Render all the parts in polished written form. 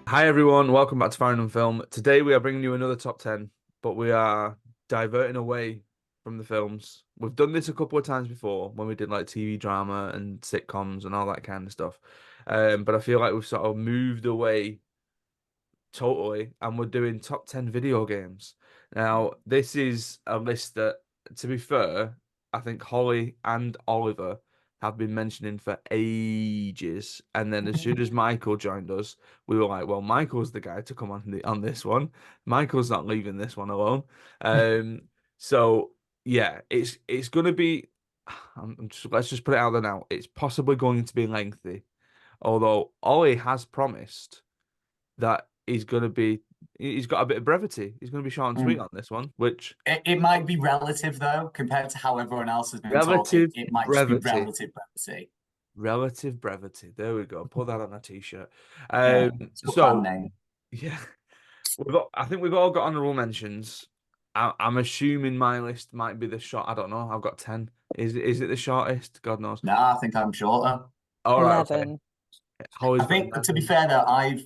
Hi everyone, welcome back to Farrand Film. Today we are bringing you another top 10, but we are diverting away from the films. We've done this a couple of times before when we did like TV drama and sitcoms and all that kind of stuff. But I feel like we've sort of moved away totally, and we're doing top 10 video games. Now, this is a list that, to be fair, I think Holly and Oliver have been mentioning for ages. And then as soon as Michael joined us, we were like, well, Michael's the guy to come on this one. Michael's not leaving this one alone. Um, so yeah, it's gonna be let's just put it out there now. It's possibly going to be lengthy, although Ollie has promised that he's got a bit of brevity. He's going to be short and sweet Mm. on this one, which It might be relative though, compared to how everyone else has been talking. relative It might just be brevity. relative brevity. Relative brevity. There we go. Put that on a t-shirt. Yeah, it's a good band So name. yeah, I think we've all got honorable mentions. I'm assuming my list might be the short. I don't know. I've got 10. Is it the shortest? God knows. No, I think I'm shorter. All right. Okay. 11. Holly's I got think to be 11. fair though, I've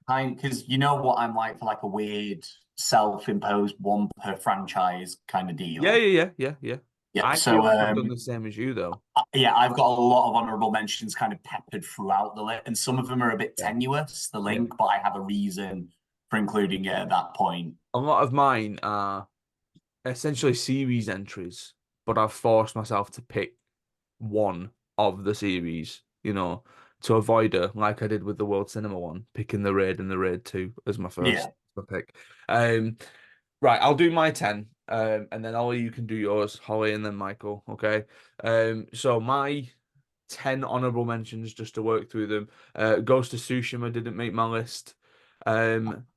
kind because you know what I'm like for like a weird self-imposed one per franchise kind of Yeah, deal. yeah, yeah, yeah, yeah. Yeah, I feel so like I've done the same as you though. yeah, I've got a lot of honorable mentions kind of peppered throughout the list, and some of them are a bit Yeah. tenuous, the Yeah. link, but I have a reason for including it at that point. A lot of mine are essentially series entries, but I've forced myself to pick one of the series, to avoid her, like I did with the World Cinema one, picking the Raid and the Raid 2 as my Yeah. first pick. Um, right, I'll do my 10, and then Ollie, you can do yours, Holly, and then Michael, okay? So my 10 honorable mentions, just to work through them. Ghost of Tsushima didn't make my list. Um,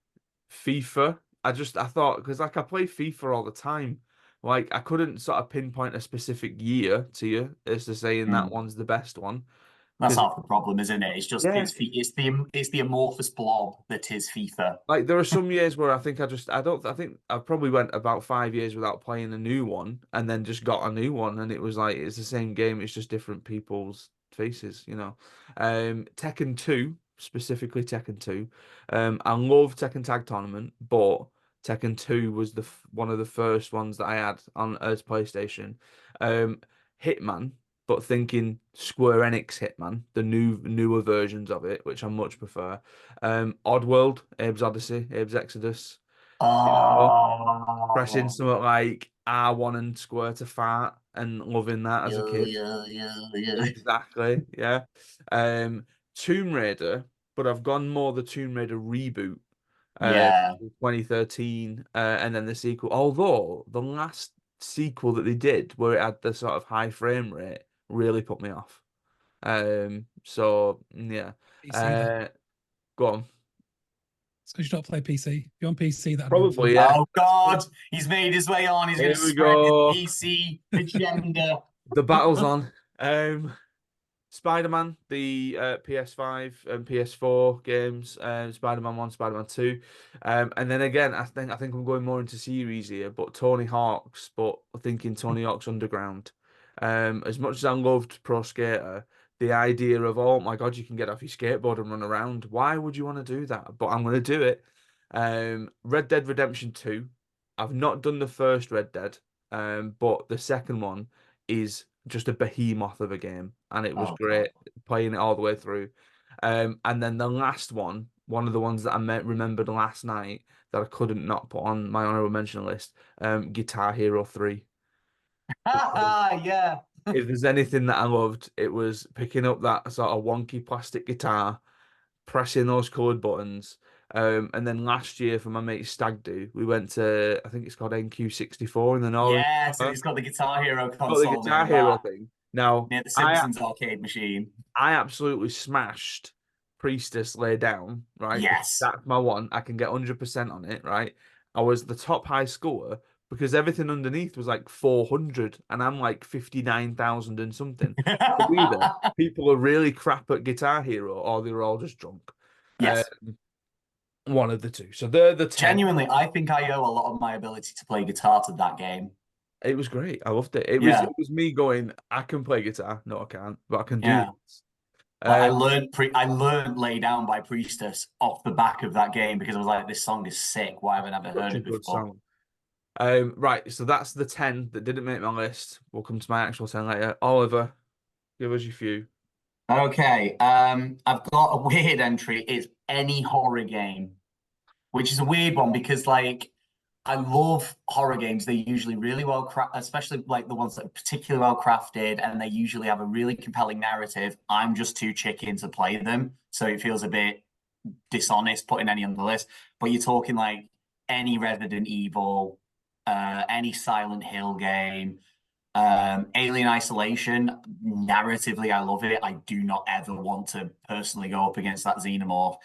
FIFA. I thought because like I play FIFA all the time. Like I couldn't sort of pinpoint a specific year to you as to saying that Mm. one's the best one. That's Because half the problem, isn't it? It's just yeah, it's the amorphous blob that is FIFA. like there are some years where I think I think I probably went about 5 years without playing a new one and then just got a new one and it was like it's the same game, it's just different people's faces. Tekken 2, specifically Tekken 2. I love Tekken Tag Tournament, but Tekken 2 was one of the first ones that I had on as PlayStation. Hitman, but thinking Square Enix Hitman, the newer versions of it, which I much prefer. Oddworld, Abe's Odyssey, Abe's Exodus. You know, pressing Oh, something like R1 and Square to fart and loving that as a yeah, kid. yeah, yeah, yeah. Exactly, yeah. Um, Tomb Raider, but I've gone more the Tomb Raider reboot, uh, Yeah. 2013, and then the sequel. Although the last sequel that they did, where it had the sort of high frame rate, really put me off. So yeah. PC then. Uh, Go on. It's because you don't play PC. If you're on PC, that'd be Probably, fine. yeah. Oh God, he's made his way on. He's going to Here we spread his go. PC agenda. The battle's on. Spider-Man, the PS5 and PS4 games, Spider-Man 1, Spider-Man 2. And then again, I think I'm going more into series here, but Tony Hawk's, but thinking Tony Hawk's Underground. As much as I loved Pro Skater, the idea of, oh my God, you can get off your skateboard and run around. Why would you want to do that? But I'm going to do it. Red Dead Redemption 2. I've not done the first Red Dead, but the second one is just a behemoth of a game, and it was Oh God. great playing it all the way through. And then the last one of the ones that remembered last night that I couldn't not put on my honorable mention list, Guitar Hero 3. Because Yeah. if there's anything that I loved, it was picking up that sort of wonky plastic guitar, pressing those colored buttons. And then last year for my mate Stag Do, we went to I think it's called NQ64 in the Northern. Yes, and he's got the Guitar Hero Got the console near Guitar the Hero back, thing. Now, near the I Simpsons arcade machine. I absolutely smashed Priestess Lay Down, right? Because Yes. that's my one. I can get 100% on it, right? I was the top high scorer because everything underneath was like 400 and I'm like 59,000 and something. So either people are really crap at Guitar Hero or they're all just drunk. Uh, Yes. One of the two. So they're the 10. Genuinely, I think I owe a lot of my ability to play guitar to that game. It was great. I loved it. It was Yeah. it was me going, I can play guitar. No, I can't, but I can do Yeah. this. I Um, learned Lay Down by Priestess off the back of that game because I was like, this song is sick. Why have I never heard such a it good before? song. Right, so that's the 10 that didn't make my list. We'll come to my actual 10 later. Oliver, give us your few. Okay, I've got a weird entry. It's any horror game, which is a weird one because like I love horror games. They're usually really well crafted, especially like the ones that are particularly well crafted, and they usually have a really compelling narrative. I'm just too chicken to play them, so it feels a bit dishonest putting any on the list. But you're talking like any Resident Evil, any Silent Hill game, Alien Isolation. Narratively, I love it. I do not ever want to personally go up against that Xenomorph.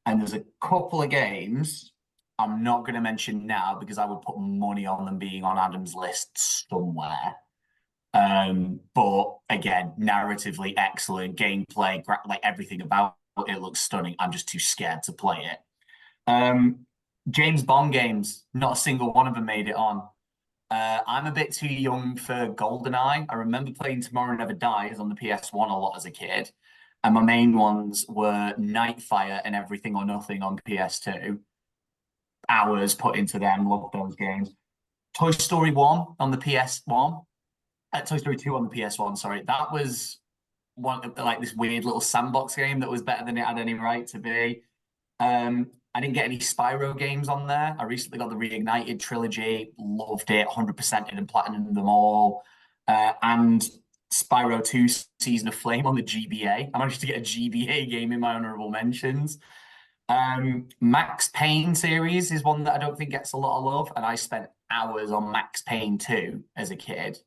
And there's a couple of games I'm not going to mention now because I would put money on them being on Adam's list somewhere. But again, narratively excellent, gameplay, like everything about it looks stunning. I'm just too scared to play it. James Bond games, not a single one of them made it on. I'm a bit too young for GoldenEye. I remember playing Tomorrow Never Dies on the PS1 a lot as a kid. And my main ones were Nightfire and Everything or Nothing on PS2. Hours put into them, loved those games. Toy Story 1 on the PS1. Toy Story 2 on the PS1, sorry. That was one like this weird little sandbox game that was better than it had any right to be. I didn't get any Spyro games on there. I recently got the Reignited trilogy, loved it, 100% and platinum them all. And Spyro 2 Season of Flame on the GBA. I managed to get a GBA game in my honorable mentions. Max Payne series is one that I don't think gets a lot of love, and I spent hours on Max Payne 2 as a kid.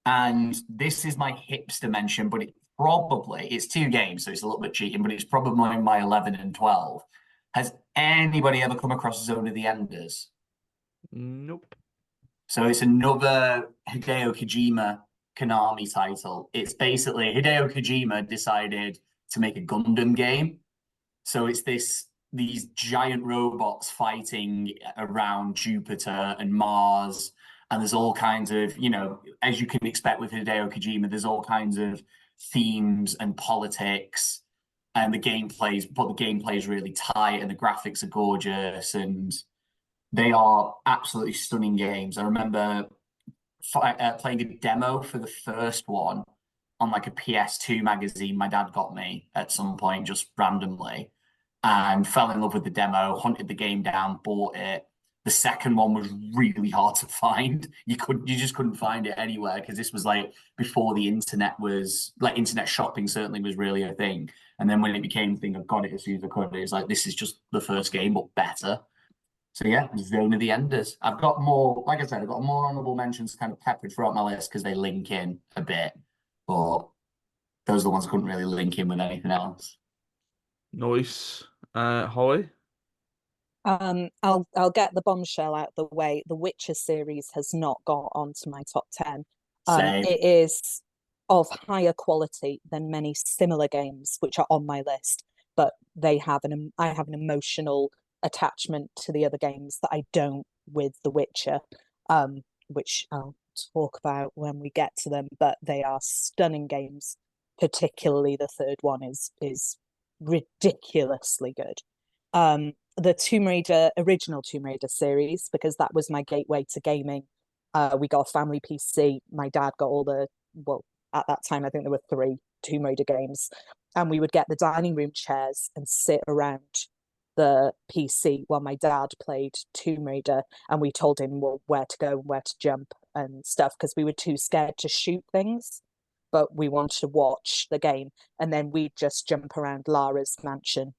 And this is my hipster mention, but it's two games, so it's a little bit cheating, but it's probably my 11 and 12. Has anybody ever come across Zone of the Enders? Nope. So it's another Hideo Kojima Konami title. It's basically Hideo Kojima decided to make a Gundam game. So it's these giant robots fighting around Jupiter and Mars, and there's all kinds of, as you can expect with Hideo Kojima, there's all kinds of themes and politics, and the gameplay is really tight, and the graphics are gorgeous, and they are absolutely stunning games. I remember playing a demo for the first one on like a PS2 magazine my dad got me at some point just randomly, and fell in love with the demo, hunted the game down, bought it. The second one was really hard to find. You just couldn't find it anywhere because this was like before the internet was like internet shopping certainly was really a thing. And then when it became a thing, I got it as soon as I could. It's like this is just the first game, but better. So yeah, Zone of the Enders. I've got more, like I said, I've got more honorable mentions kind of peppered throughout my list because they link in a bit. But those are the ones I couldn't really link in with anything else. Nice. Holly? I'll get the bombshell out of the way. The Witcher series has not got onto my top 10. Same. It is of higher quality than many similar games which are on my list, but I have an emotional attachment to the other games that I don't with The Witcher, which I'll talk about when we get to them. But they are stunning games. Particularly the third one is ridiculously good. The original Tomb Raider series, because that was my gateway to gaming. We got a family PC. My dad got at that time, I think there were 3 Tomb Raider games. And we would get the dining room chairs and sit around the PC while my dad played Tomb Raider. And we told him where to go and where to jump and stuff because we were too scared to shoot things. But we wanted to watch the game. And then we'd just jump around Lara's mansion.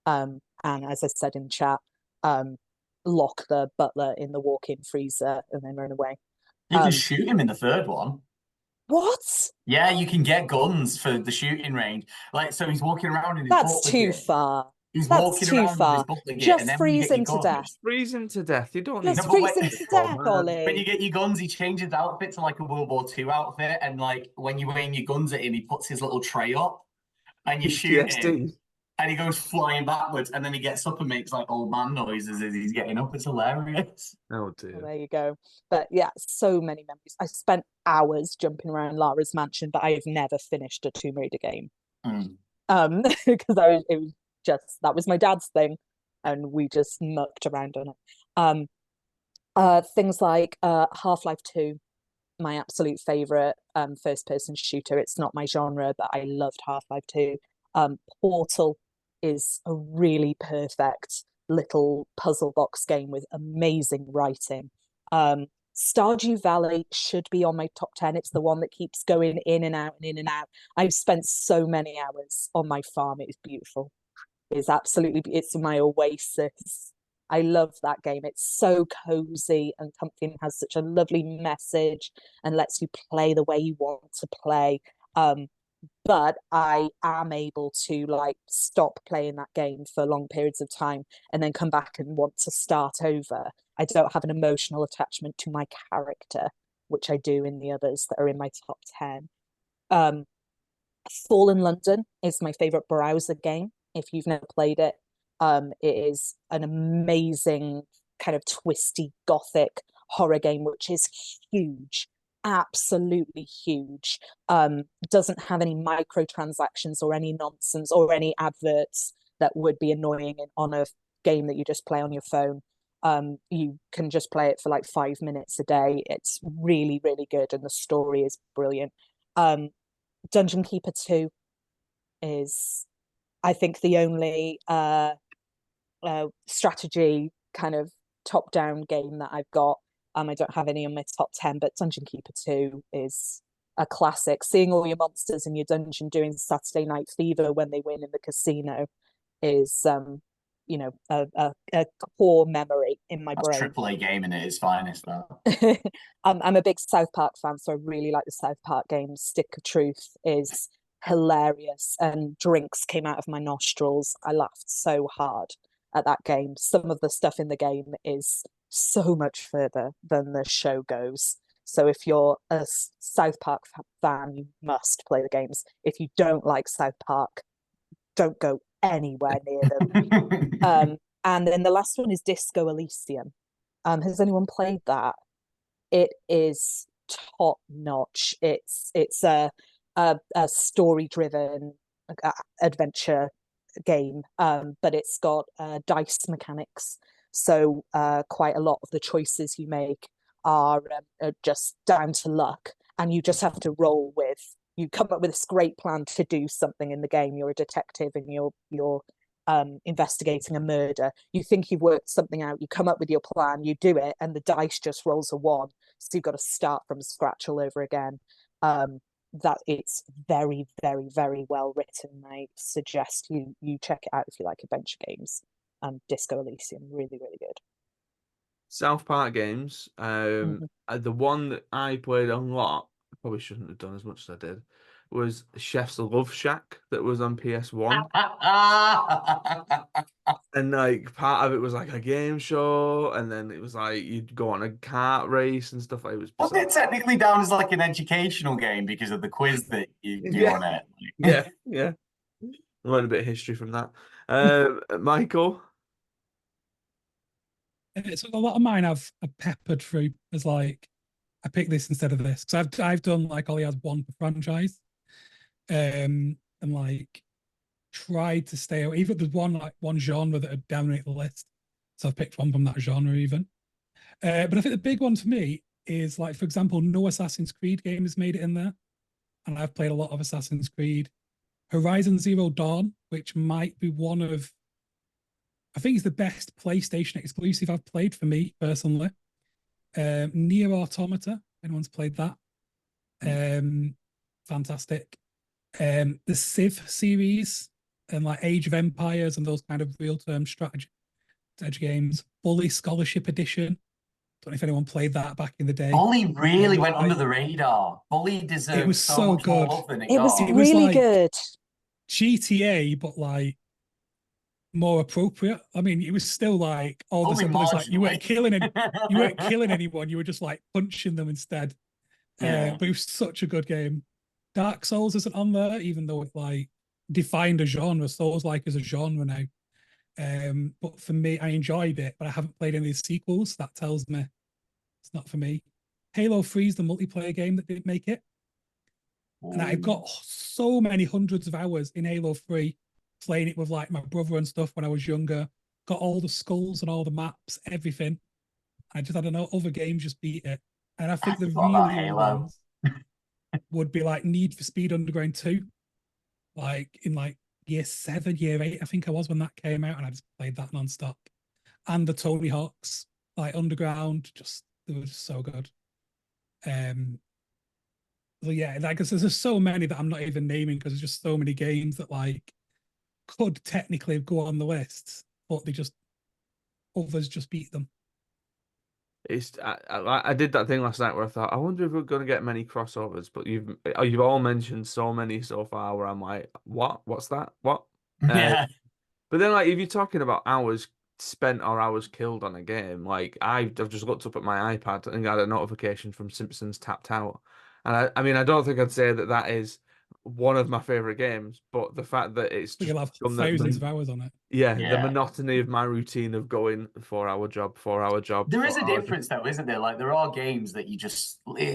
And as I said in chat, lock the butler in the walk-in freezer and then run away. You can shoot him in the third one. What? Yeah, you can get guns for the shooting range. Like, so he's walking around in his That's too far. He's That's walking too around far. with his butler gear, Just and then freeze him to guns, death. Freeze him to death. You don't need Just No, but freeze him to death, Ollie. when you get your guns, he changes his outfit to like a World War II outfit, and like when you aim your guns at him, he puts his little tray up, and you shoot him, and he goes flying backwards, and then he gets up and makes like old man noises as he's getting up. It's hilarious. Oh dear. Well, there you go. But yeah, so many memories. I spent hours jumping around Lara's mansion, but I have never finished a Tomb Raider game. because it was just that was my dad's thing, and we just mucked around on it. Things like Half-Life 2, my absolute favorite first-person shooter. It's not my genre, but I loved Half-Life 2. Portal is a really perfect little puzzle box game with amazing writing. Stardew Valley should be on my top 10. It's the one that keeps going in and out and in and out. I've spent so many hours on my farm. It is beautiful. It's my oasis. I love that game. It's so cozy and comfy and has such a lovely message and lets you play the way you want to play. But I am able to like stop playing that game for long periods of time and then come back and want to start over. I don't have an emotional attachment to my character, which I do in the others that are in my top 10. Fallen London is my favorite browser game. If you've never played it, it is an amazing kind of twisty gothic horror game, which is huge, absolutely huge. Doesn't have any microtransactions or any nonsense or any adverts that would be annoying on a game that you just play on your phone. You can just play it for like 5 minutes a day. It's really, really good, and the story is brilliant. Dungeon Keeper 2 is, I think, the only strategy kind of top-down game that I've got. I don't have any on my top 10, but Dungeon Keeper 2 is a classic. Seeing all your monsters in your dungeon doing Saturday Night Fever when they win in the casino is, a core memory in my brain. That's AAA gaming at its finest, though. I'm a big South Park fan, so I really like the South Park games. Stick of Truth is hilarious, and drinks came out of my nostrils. I laughed so hard at that game. Some of the stuff in the game is so much further than the show goes. So if you're a South Park fan, you must play the games. If you don't like South Park, don't go anywhere near them. And then the last one is Disco Elysium. Has anyone played that? It is top notch. It's a story-driven adventure game, but it's got dice mechanics. So quite a lot of the choices you make are just down to luck, and you just have to roll with. You come up with this great plan to do something in the game. You're a detective and you're investigating a murder. You think you've worked something out. You come up with your plan. You do it, and the dice just rolls a 1. So you've got to start from scratch all over again. That it's very, very, very well written. I suggest you check it out if you like adventure games. Disco Elysium, really, really good. South Park games. The one that I played a lot, probably shouldn't have done as much as I did, was Chef's Love Shack that was on PS1. And like part of it was like a game show, and then it was like you'd go on a kart race and stuff. Like, it was Wasn't it technically down as like an educational game because of the quiz that you do on it? Yeah. I learned a bit of history from that. Michael? So a lot of mine I've peppered through as like, I picked this instead of this. So I've done like Ollie has one per franchise. And like tried to stay away. Even if there's one genre that would dominate the list. So I've picked one from that genre even. But I think the big one for me is like, for example, no Assassin's Creed game has made it in there. And I've played a lot of Assassin's Creed. Horizon Zero Dawn, which might be one of, I think it's the best PlayStation exclusive I've played for me personally. Nier Automata, anyone's played that? Fantastic. The Civ series and like Age of Empires and those kind of real-time strategy games. Bully Scholarship Edition. Don't know if anyone played that back in the day. Bully really went under the radar. Bully deserved it was so much more good. love than It was It really like good. GTA, but like more appropriate. I mean, it was still like all the stuff, like you weren't killing anyone. You were just like punching them instead. But it was such a good game. Dark Souls isn't on there, even though it like defined a genre. Souls like as a genre now. But for me, I enjoyed it, but I haven't played any of these sequels. That tells me it's not for me. Halo 3 is the multiplayer game that didn't make it. And I've got so many hundreds of hours in Halo 3 playing it with like my brother and stuff when I was younger. Got all the skulls and all the maps, everything. I don't know, other games just beat it. And I I think the forgot about really old Halo. ones would be like Need for Speed Underground 2, like in like year 7, year 8, I think I was when that came out, and I just played that non-stop. And the Tony Hawk's like Underground, just they were just so good. So yeah, like there's just so many that I'm not even naming because there's just so many games that like could technically go on the list, but they just others just beat them. I did that thing last night where I thought I wonder if we're going to get many crossovers, but you've all mentioned so many so far where I'm like, what's that, what? Yeah. But then, like, if you're talking about hours spent or hours killed on a game, like I've just looked up at my iPad and got a notification from Simpsons Tapped Out, and I mean, I don't think I'd say that that is one of my favorite games, but the fact that it's But just you'll have become thousands of hours on it. yeah, the Yeah. monotony of my routine of going 4 hour job, 4 hour job, There is a 4 hour job. difference though, isn't there? Like there are games that it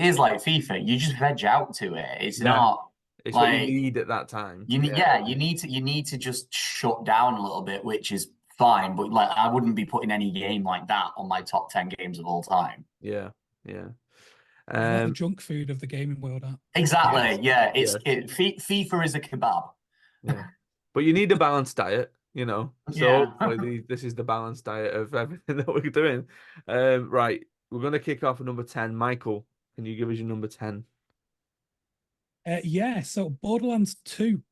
is like FIFA, you just veg out to it. It's Yeah, not it's what you like need at that time. you need, Yeah, yeah, you need to just shut down a little bit, which is fine. But like I wouldn't be putting any game like that on my top 10 games of all time. yeah, yeah. Yeah, what the Um, junk food of the gaming world are. Exactly. Yeah. yeah, FIFA is a kebab. yeah. But you need a balanced diet, you know. So Yeah. hopefully this is the balanced diet of everything that we're doing. Right, we're gonna kick off at number 10. Michael, can you give us your number 10? Yeah, so Borderlands 2.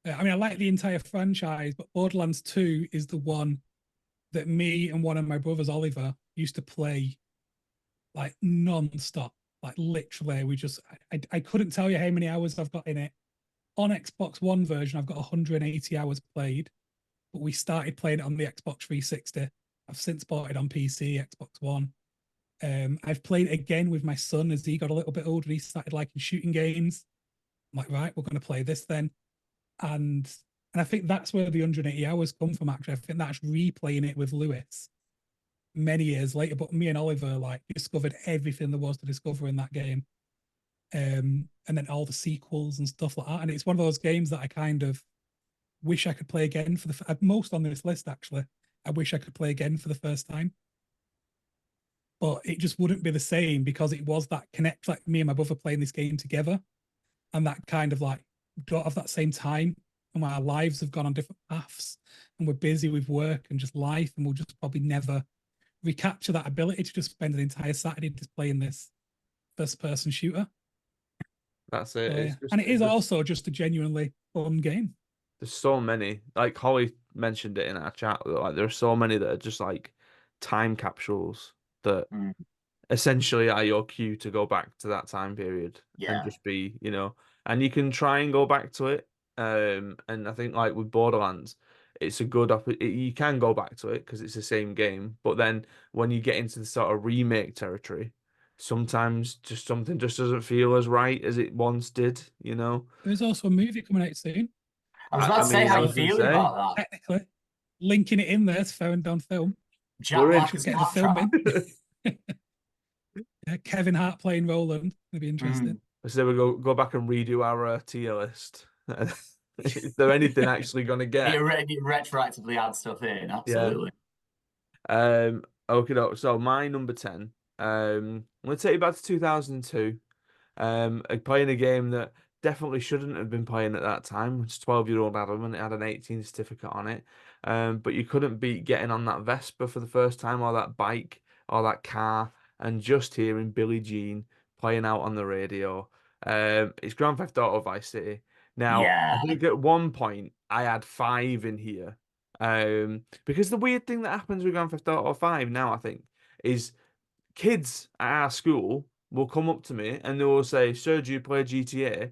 I mean, I like the entire franchise, but Borderlands 2 is the one that me and one of my brothers, Oliver, used to play like non-stop. Like literally, I couldn't tell you how many hours I've got in it. On Xbox One version, I've got 180 hours played, but we started playing it on the Xbox 360. I've since bought it on PC, Xbox One. I've played it again with my son as he got a little bit older. He started liking shooting games. I'm like, right, we're going to play this then. And I think that's where the 180 hours come from, actually. I think that's replaying it with Lewis many years later. But me and Oliver like discovered everything there was to discover in that game. And then all the sequels and stuff like that. And it's one of those games that I kind of wish I could play again for the most on this list, actually. I wish I could play again for the first time. But it just wouldn't be the same because it was that connect, like me and my brother playing this game together, and that kind of like don't have that same time, and our lives have gone on different paths, and we're busy with work and just life, and we'll just probably never recapture that ability to just spend an entire Saturday just playing this first person shooter. That's it. So, It's yeah. And it is just also just a genuinely fun game. there's so many. Like Holly mentioned it in our chat. Like there are so many that are just like time capsules that Mm, essentially are your cue to go back to that time period and yeah. just be, and you can try and go back to it. And I think like with Borderlands, it's a good you can go back to it because it's the same game. But then when you get into the sort of remake territory, sometimes just something just doesn't feel as right as it once did, you know. There's also a movie coming out soon, I was I, about I to say, mean, how I you was gonna feeling say about that? technically. Linking it in there to Farrand on film. Jack we're in. Black Should as get the film Claptrap. in. Yeah, Kevin Hart playing Roland. It'd be interesting. Mm. So we go back and redo our tier list. Is there anything actually gonna get? It retroactively adds stuff in, Yeah. absolutely. Okay, so my number 10. Let's take you back to 2002. Playing a game that definitely shouldn't have been playing at that time. It's 12-year-old Adam and it had an 18 certificate on it. But you couldn't beat getting on that Vespa for the first time or that bike or that car and just hearing Billie Jean playing out on the radio. It's Grand Theft Auto Vice City. Now, I Yeah. think at one point I had five in here. Because the weird thing that happens with Grand Theft Auto 5 now, I think, is kids at our school will come up to me and they will say, "Sir, do you play GTA?"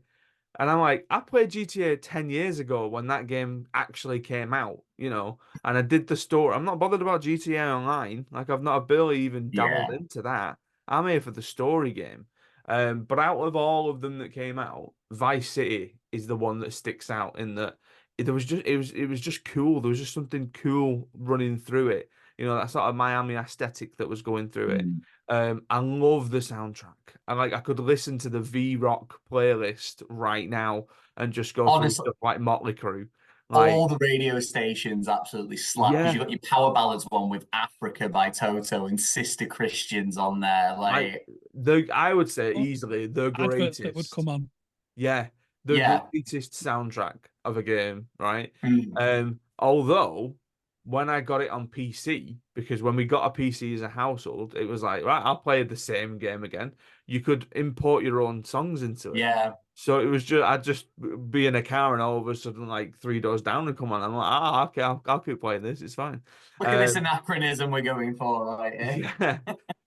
And I'm like, I played GTA 10 years ago when that game actually came out, and I did the story. I'm not bothered about GTA Online. Like, I've barely even dabbled Yeah. into that. I'm here for the story game. But out of all of them that came out, Vice City is the one that sticks out in that it was just cool. There was just something cool running through it. that sort of Miami aesthetic that was going through it. Mm. I love the soundtrack. I could listen to the V-Rock playlist right now and just go through Honestly, stuff like Motley Crue. Like, all the radio stations absolutely slap because yeah, you got your Power Ballads one with Africa by Toto and Sister Christians on there. like Like, I would say Or easily the adverts that would greatest. come on. Yeah, the yeah. greatest soundtrack of a game, right? Mm. Although when I got it on PC, because when we got a PC as a household, it was like, right, I'll play the same game again. You could import your own songs into it. Yeah. So it was just I'd just be in a car and all of a sudden like three doors down and come on. I'm like, okay, I'll keep playing this. It's fine. Look at this anachronism we're going for right here. Yeah.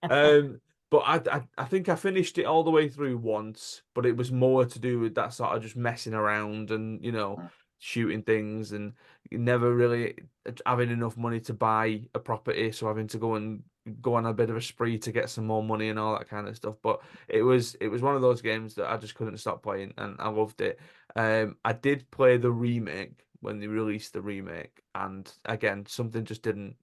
Um, but I think I finished it all the way through once, but it was more to do with that sort of just messing around and, shooting things and never really having enough money to buy a property, so having to go on a bit of a spree to get some more money and all that kind of stuff. But it was one of those games that I just couldn't stop playing and I loved it. I did play the remake when they released the remake, and again, something just didn't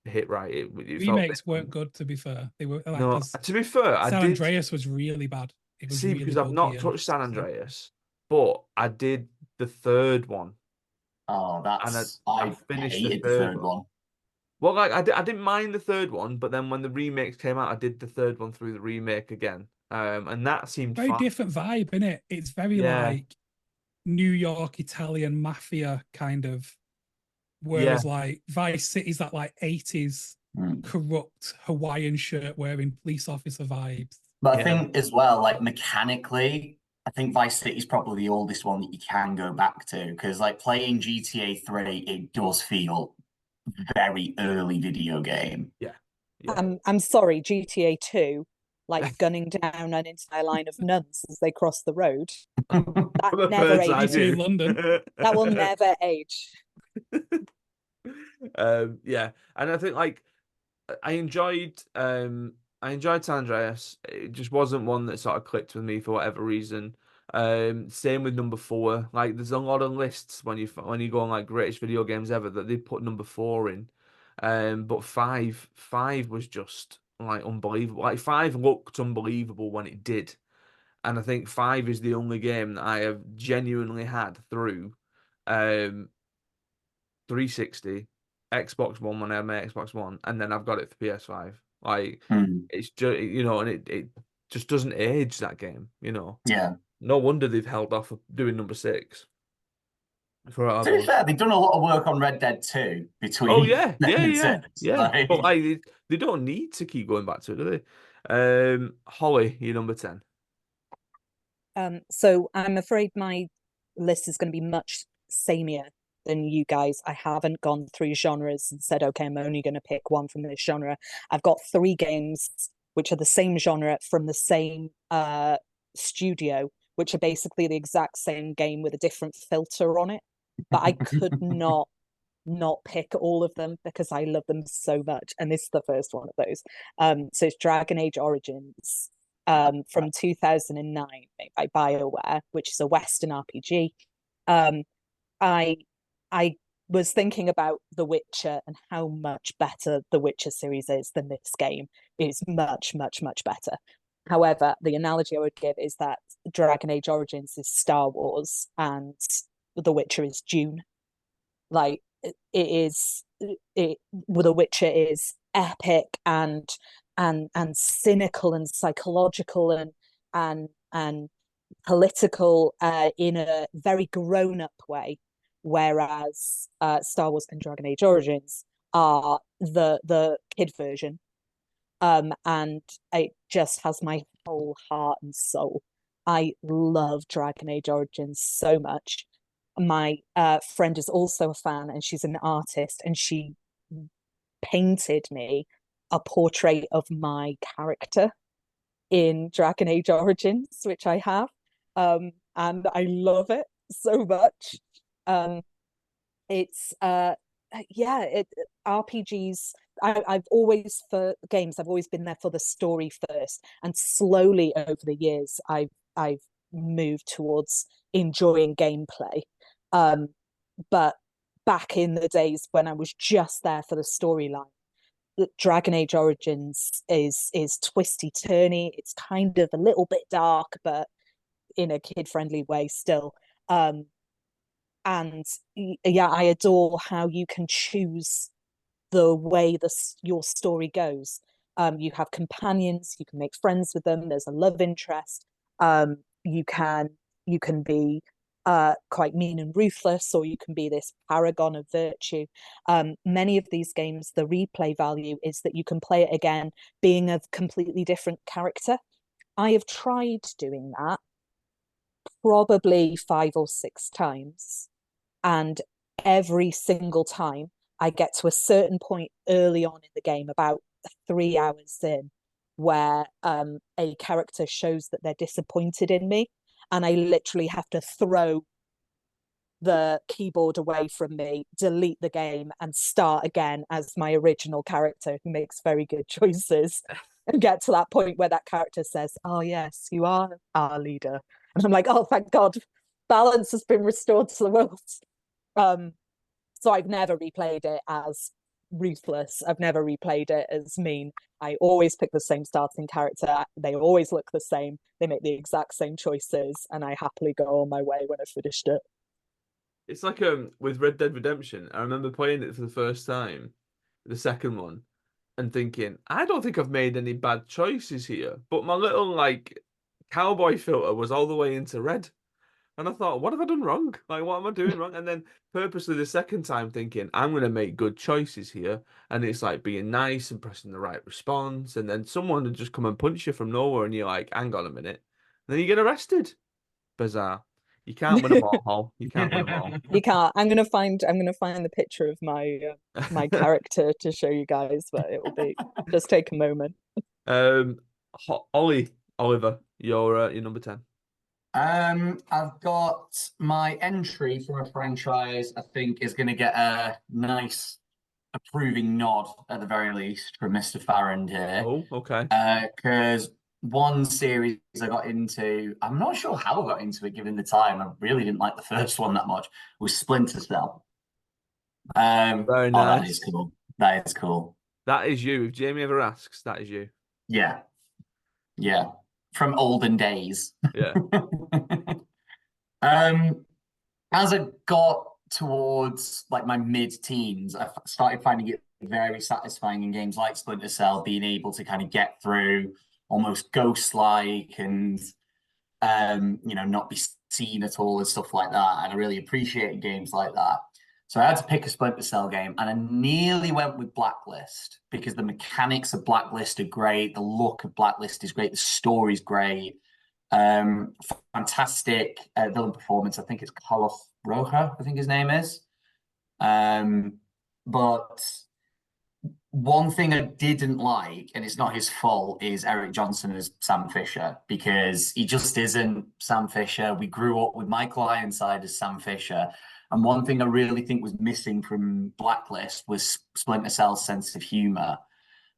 hit right. It felt a bit. Remakes weren't good, to be fair. They were like, No, because to be fair, I San did Andreas was really bad. It was see really because I've buggy not and touched San stuff. Andreas, but I did the third one, Oh, and I I finished the hated the third third one. one. Well, like I didn't mind the third one, but then when the remakes came out, I did the third one through the remake again, and that seemed Very fine. different vibe, isn't it? It's very Yeah, like New York Italian mafia kind of, yeah, whereas like Vice City's that like 80s Mm. corrupt Hawaiian shirt wearing police officer vibes. But I yeah. think as well, like mechanically, I think Vice City is probably the oldest one that you can go back to because, like, playing GTA 3, it does feel very early video game. Yeah, yeah. I'm sorry, GTA 2, like gunning down an entire line of nuns as they cross the road. That From a never bird's eye GTA ages. view. London. That will never age. Yeah, and I think like I enjoyed I enjoyed San Andreas. It just wasn't one that sort of clicked with me for whatever reason. Same with number four. Like there's a lot of lists when you go on like greatest video games ever that they put number four in. But five was just like unbelievable. Like five looked unbelievable when it did. And I think five is the only game that I have genuinely had through um 360, Xbox One when I had my Xbox One, and then I've got it for PS5. Like Mm. it's just and it just doesn't age that game. Yeah. No wonder they've held off of doing number six for To be others. fair, they've done a lot of work on Red Dead 2 Oh between yeah, then yeah, and yeah, since. yeah. Like, But like they don't need to keep going back to it, do they? Holly, you number 10. So I'm afraid my list is going to be much samier than you guys. I haven't gone through genres and said, okay, I'm only going to pick one from this genre. I've got three games which are the same genre from the same studio, which are basically the exact same game with a different filter on it. But I could not pick all of them because I love them so much. And this is the first one of those. So it's Dragon Age Origins from 2009 made by BioWare, which is a Western RPG. I I was thinking about The Witcher and how much better the Witcher series is than this game. It is much, much, much better. However, the analogy I would give is that Dragon Age Origins is Star Wars and The Witcher is Dune. Like it is, The Witcher is epic and cynical and psychological and political in a very grown up way, whereas Star Wars and Dragon Age Origins are the kid version, and it just has my whole heart and soul. I love Dragon Age Origins so much. My friend is also a fan, and she's an artist, and she painted me a portrait of my character in Dragon Age Origins, which I have, and I love it so much. It's yeah, RPGs. I've always for games. I've always been there for the story first, and slowly over the years, I've moved towards enjoying gameplay. But back in the days when I was just there for the storyline. Dragon Age Origins is twisty turny. It's kind of a little bit dark, but in a kid-friendly way still. And yeah, I adore how you can choose the way your story goes. You have companions, you can make friends with them. There's a love interest. You can be quite mean and ruthless, or you can be this paragon of virtue. Many of these games, the replay value is that you can play it again, being a completely different character. I have tried doing that probably 5 or 6 times, and every single time I get to a certain point early on in the game, about 3 hours in, where a character shows that they're disappointed in me, and I literally have to throw the keyboard away from me, delete the game, and start again as my original character who makes very good choices, and get to that point where that character says, "Oh yes, you are our leader," and I'm like, "Oh, thank God, balance has been restored to the world." So I've never replayed it as ruthless. I've never replayed it as mean. I always pick the same starting character. They always look the same. They make the exact same choices, and I happily go on my way when I finished it. It's like with Red Dead Redemption. I remember playing it for the first time, the second one, and thinking, I don't think I've made any bad choices here. But my little like cowboy filter was all the way into red. And I thought, what have I done wrong? Like, what am I doing wrong? And then purposely the second time thinking, I'm going to make good choices here. And it's like being nice and pressing the right response. And then someone would just come and punch you from nowhere and you're like, hang on a minute. And then you get arrested. Bizarre. You can't win them all, Hall. You can't win them all. You can't. I'm gonna find the picture of my character to show you guys, but it will be just take a moment. Um, Oliver, you're number 10. I've got my entry for a franchise I think is going to get a nice approving nod at the very least from Mr. Farrand here. Oh, okay. Because one series I got into, I'm not sure how I got into it given the time. I really didn't like the first one that much. Was Splinter Cell. Very Oh, that nice. is cool. That is cool. That is you. If Jamie ever asks, that is you. Yeah. Yeah. From olden days. Yeah. As I got towards like my mid-teens, I started finding it very satisfying in games like Splinter Cell, being able to kind of get through almost ghost-like and not be seen at all and stuff like that. And I really appreciated games like that. So I had to pick a Splinter Cell game, and I nearly went with Blacklist because the mechanics of Blacklist are great, the look of Blacklist is great, the story's great. Fantastic villain performance. I think it's Carlos Roja, I think his name is. But one thing I didn't like, and it's not his fault, is Eric Johnson as Sam Fisher, because he just isn't Sam Fisher. We grew up with Michael Ironside as Sam Fisher. And one thing I really think was missing from Blacklist was Splinter Cell's sense of humor.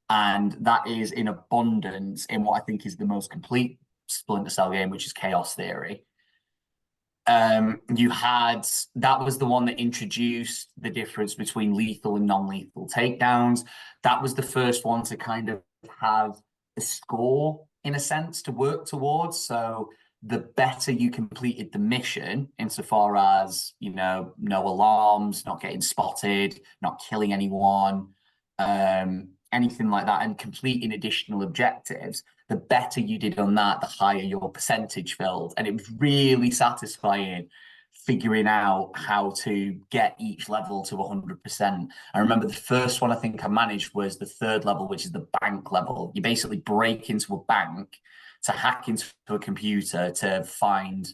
And that is in abundance in what I think is the most complete Splinter Cell game, which is Chaos Theory. That was the one that introduced the difference between lethal and non-lethal takedowns. That was the first one to kind of have a score in a sense to work towards. So the better you completed the mission, insofar as, no alarms, not getting spotted, not killing anyone, anything like that, and completing additional objectives, the better you did on that, the higher your percentage filled. And it was really satisfying figuring out how to get each level to 100%. I remember the first one I think I managed was the third level, which is the bank level. You basically break into a bank to hack into a computer to find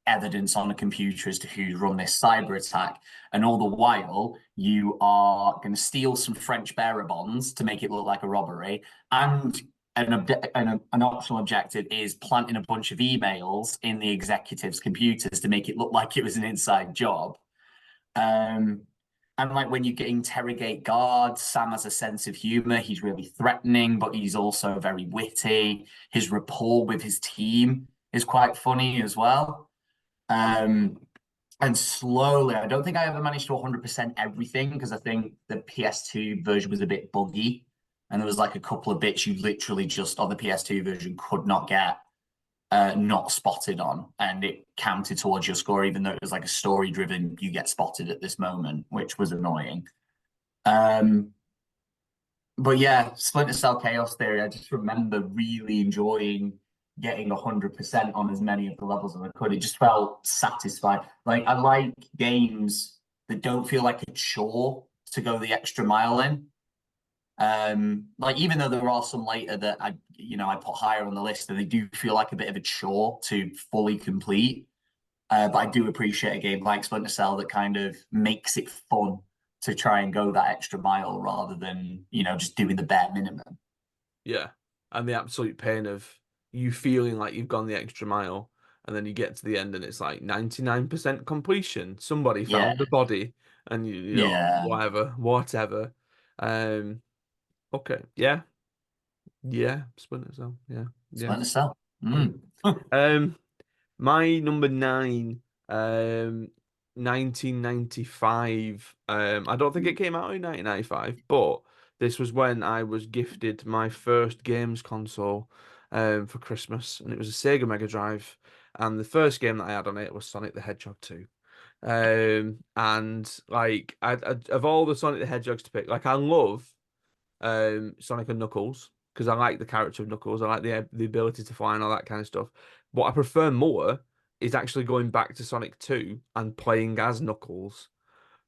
evidence on a computer as to who's run this cyber attack. And all the while, you are going to steal some French bearer bonds to make it look like a robbery. And an optional objective is planting a bunch of emails in the executives' computers to make it look like it was an inside job. And like when you interrogate guards, Sam has a sense of humor. He's really threatening, but he's also very witty. His rapport with his team is quite funny as well. And slowly, I don't think I ever managed to 100% everything because I think the PS2 version was a bit buggy. And there was like a couple of bits you literally just on the PS2 version could not get not spotted on. And it counted towards your score, even though it was like a story driven, you get spotted at this moment, which was annoying. But yeah, Splinter Cell Chaos Theory, I just remember really enjoying getting 100% on as many of the levels as I could. It just felt satisfying. Like, I like games that don't feel like a chore to go the extra mile in. Like, even though there are some later that I put higher on the list and they do feel like a bit of a chore to fully complete. But I do appreciate a game like Splinter Cell that kind of makes it fun to try and go that extra mile rather than, just doing the bare minimum. Yeah. And the absolute pain of you feeling like you've gone the extra mile, and then you get to the end and it's like 99% completion. Somebody Yeah, found the body, and yeah. whatever. Um, okay. Yeah. Yeah. Splinter Cell. Yeah. Yeah. Splinter Cell. Yeah. Mm. Um, my number nine, 1995. I don't think it came out in 1995, but this was when I was gifted my first games console, for Christmas, and it was a Sega Mega Drive. And the first game that I had on it was Sonic the Hedgehog 2. And like, of all the Sonic the Hedgehogs to pick, like, I love Sonic and Knuckles because I like the character of Knuckles. I like the ability to fly and all that kind of stuff. What I prefer more is actually going back to Sonic 2 and playing as Knuckles,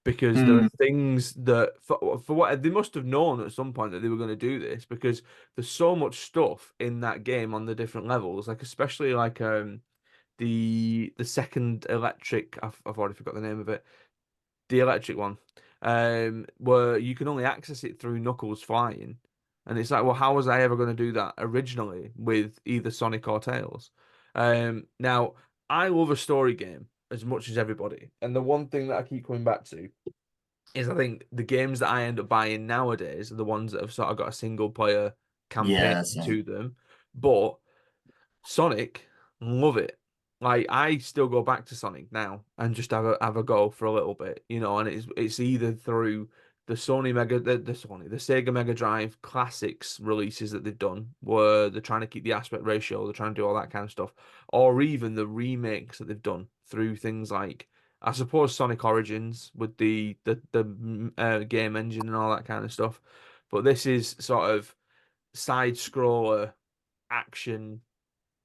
because there are Mm. things that for what they must have known at some point that they were going to do this, because there's so much stuff in that game on the different levels, like especially like the second electric, I've already forgot the name of it, the electric one, where you can only access it through Knuckles flying. And it's like, well, how was I ever going to do that originally with either Sonic or Tails? Now, I love a story game as much as everybody. And the one thing that I keep coming back to is I think the games that I end up buying nowadays are the ones that have sort of got a single player campaign Yeah, same. to them. But Sonic, love it. Like, I still go back to Sonic now and just have a go for a little bit, and it's either through the Sega Mega Drive classics releases that they've done, where they're trying to keep the aspect ratio, they're trying to do all that kind of stuff, or even the remakes that they've done through things like, I suppose, Sonic Origins with the game engine and all that kind of stuff. But this is sort of side scroller action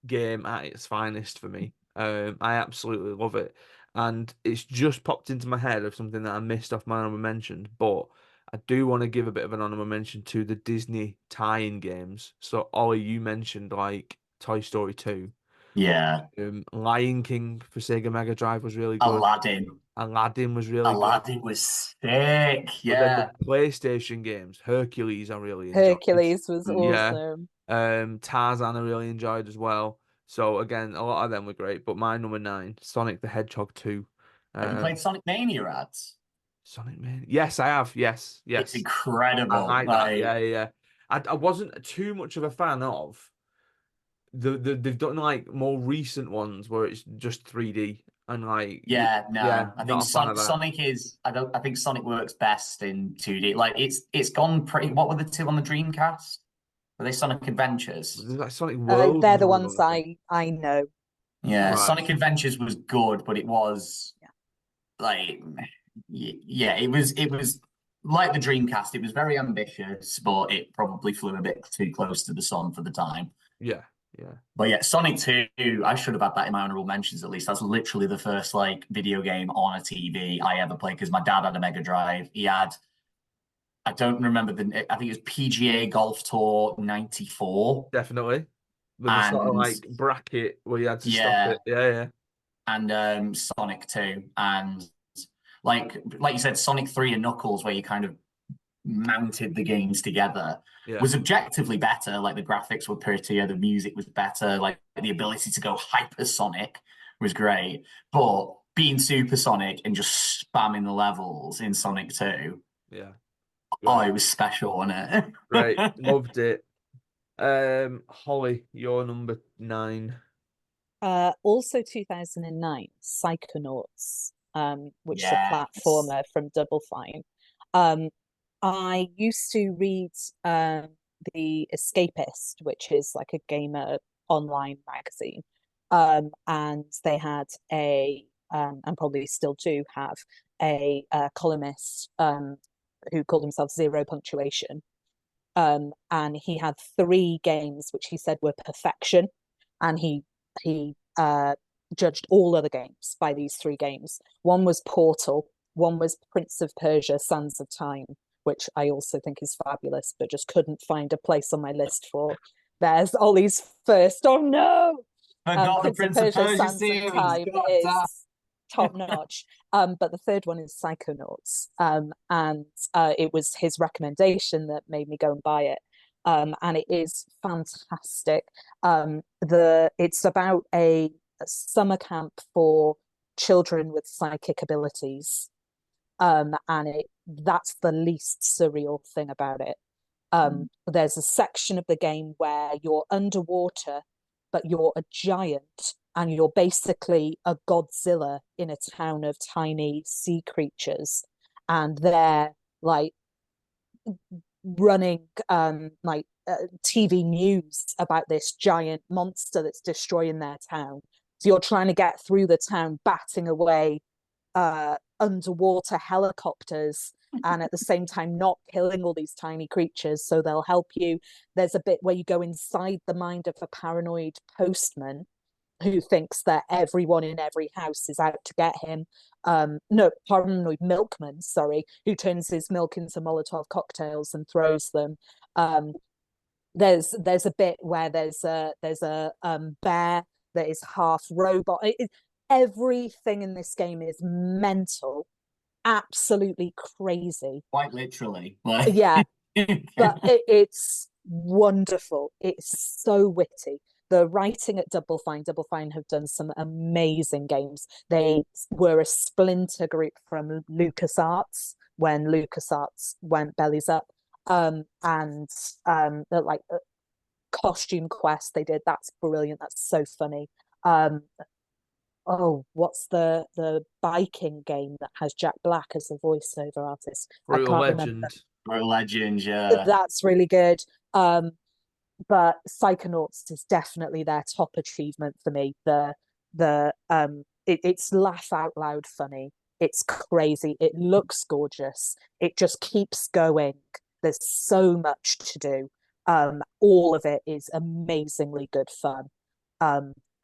game at its finest for me. I absolutely love it, and it's just popped into my head of something that I missed off my honorable mention. But I do want to give a bit of an honorable mention to the Disney tie-in games. So Ollie, you mentioned like Toy Story 2. Yeah. Lion King for Sega Mega Drive was really good. Aladdin. Aladdin was really good. Aladdin was sick. But then the Yeah. PlayStation games, Hercules, I really enjoyed. Hercules was Yeah. awesome. Tarzan I really enjoyed as well. So again, a lot of them were great. But my number nine, Sonic the Hedgehog 2. Have you played Sonic Mania ads? Sonic Man. Yes, I have. Yes, It's yes. I incredible. like that. Yeah, yeah, yeah. I wasn't too much of a fan of they've done like more recent ones where it's just 3D and like Yeah, yeah, no. I think not a fan of that. Sonic is I think Sonic works best in 2D. Like it's gone pretty. What were the two on the Dreamcast? Were they Sonic Adventures? There's like Sonic World They're was the another ones one, I think. I know. Yeah, Right. Sonic Adventures was good, but it was Yeah. like yeah, it was like the Dreamcast. It was very ambitious, but it probably flew a bit too close to the sun for the time. Yeah, yeah. But yeah, Sonic 2, I should have had that in my honorable mentions at least. That's literally the first like video game on a TV I ever played because my dad had a Mega Drive. He had, I don't remember I think it was PGA Golf Tour 94. Definitely. With the sort of And like bracket where you had to stop yeah, it. Yeah, yeah. and Sonic 2. And like you said, Sonic 3 and Knuckles, where you kind of mounted the games together, Yeah. was objectively better. Like the graphics were prettier, the music was better, like the ability to go hypersonic was great. But being supersonic and just spamming the levels in Sonic 2, Yeah. oh, Great. it was special, wasn't Great. it? Loved it. Holly, your number 9. Also 2009, Psychonauts. which is a Yes. platformer from Double Fine. I used to read The Escapist, which is like a gamer online magazine. And they had and probably still do have a columnist who called himself Zero Punctuation. And he had 3 games which he said were perfection, and he judged all other games by these 3 games. One was Portal, one was Prince of Persia: Sands of Time, which I also think is fabulous, but just couldn't find a place on my list for. There's Ollie's first. Oh no! Forgot the Prince of Prince of Persia: Persia Sands series. of Time God is damn. top notch. But the third one is Psychonauts. And it was his recommendation that made me go and buy it. And it is fantastic. It's about a summer camp for children with psychic abilities. And that's the least surreal thing about it. There's a section of the game where you're underwater, but you're a giant, and you're basically a Godzilla in a town of tiny sea creatures, and they're like running TV news about this giant monster that's destroying their town. So you're trying to get through the town, batting away underwater helicopters, and at the same time not killing all these tiny creatures, so they'll help you. There's a bit where you go inside the mind of a paranoid postman who thinks that everyone in every house is out to get him. No, paranoid milkman, sorry, who turns his milk into Molotov cocktails and throws them. There's a bit where there's a bear that is half robot. Everything in this game is mental, absolutely crazy. Quite literally. Yeah, but it's wonderful. It's so witty. The writing at Double Fine have done some amazing games. They were a splinter group from LucasArts when LucasArts went bellies up. And like Costume Quest they did. That's brilliant. That's so funny. What's the biking game that has Jack Black as a voiceover artist? Brutal I can't Legend. remember. Brutal Legend, yeah. That's really good. But Psychonauts is definitely their top achievement for me. It's laugh out loud funny. It's crazy. It looks gorgeous. It just keeps going. There's so much to do. All of it is amazingly good fun.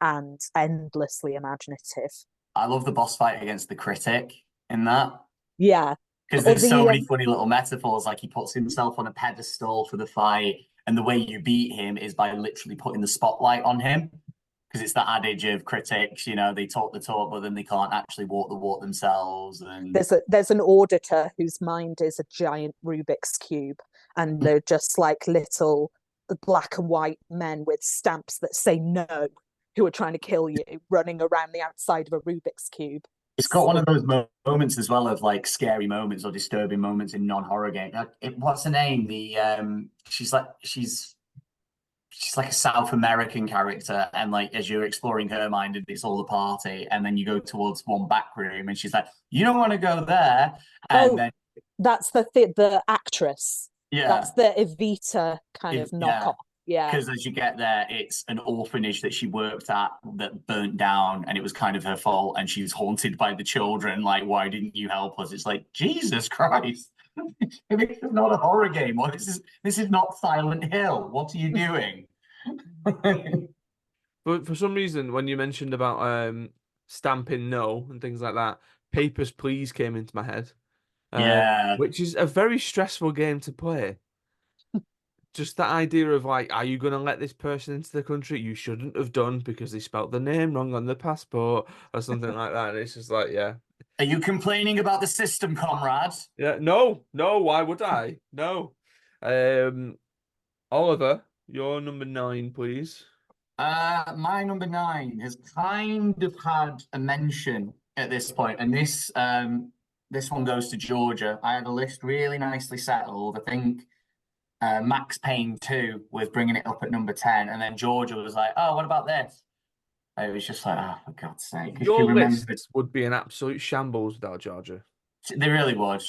And endlessly imaginative. I love the boss fight against the critic in that. Yeah. Because there's so many funny little metaphors, like he puts himself on a pedestal for the fight, and the way you beat him is by literally putting the spotlight on him. Because it's the adage of critics, they talk the talk, but then they can't actually walk the walk themselves. And there's an auditor whose mind is a giant Rubik's cube, and they're just like little black and white men with stamps that say no, who are trying to kill you, running around the outside of a Rubik's cube. It's got one of those moments as well of like scary moments or disturbing moments in non-horror games. What's her name? She's like a South American character, and like as you're exploring her mind, it's all the party, and then you go towards one back room, and she's like, "You don't want to go there," and then that's the actress. Yeah, that's the Evita kind of knockoff. Yeah, because as you get there, it's an orphanage that she worked at that burnt down, and it was kind of her fault, and she's haunted by the children. Like, why didn't you help us? It's like, Jesus Christ. This is not a horror game. Or this is not Silent Hill. What are you doing? But for some reason, when you mentioned about stamping no and things like that, Papers, Please came into my head. Yeah. Which is a very stressful game to play. Just that idea of like, are you going to let this person into the country? You shouldn't have done because they spelt the name wrong on the passport or something like that. And it's just like, yeah. Are you complaining about the system, comrade? Yeah, no, why would I? No. Oliver, your number 9, please. My number 9 has kind of had a mention at this point, and this one goes to Georgia. I had a list really nicely settled. I think Max Payne 2 was bringing it up at number 10, and then Georgia was like, "Oh, what about this?" It was just like, oh, for God's sake. 'Cause she Your remembered. list would be an absolute shambles without Georgia. They really would.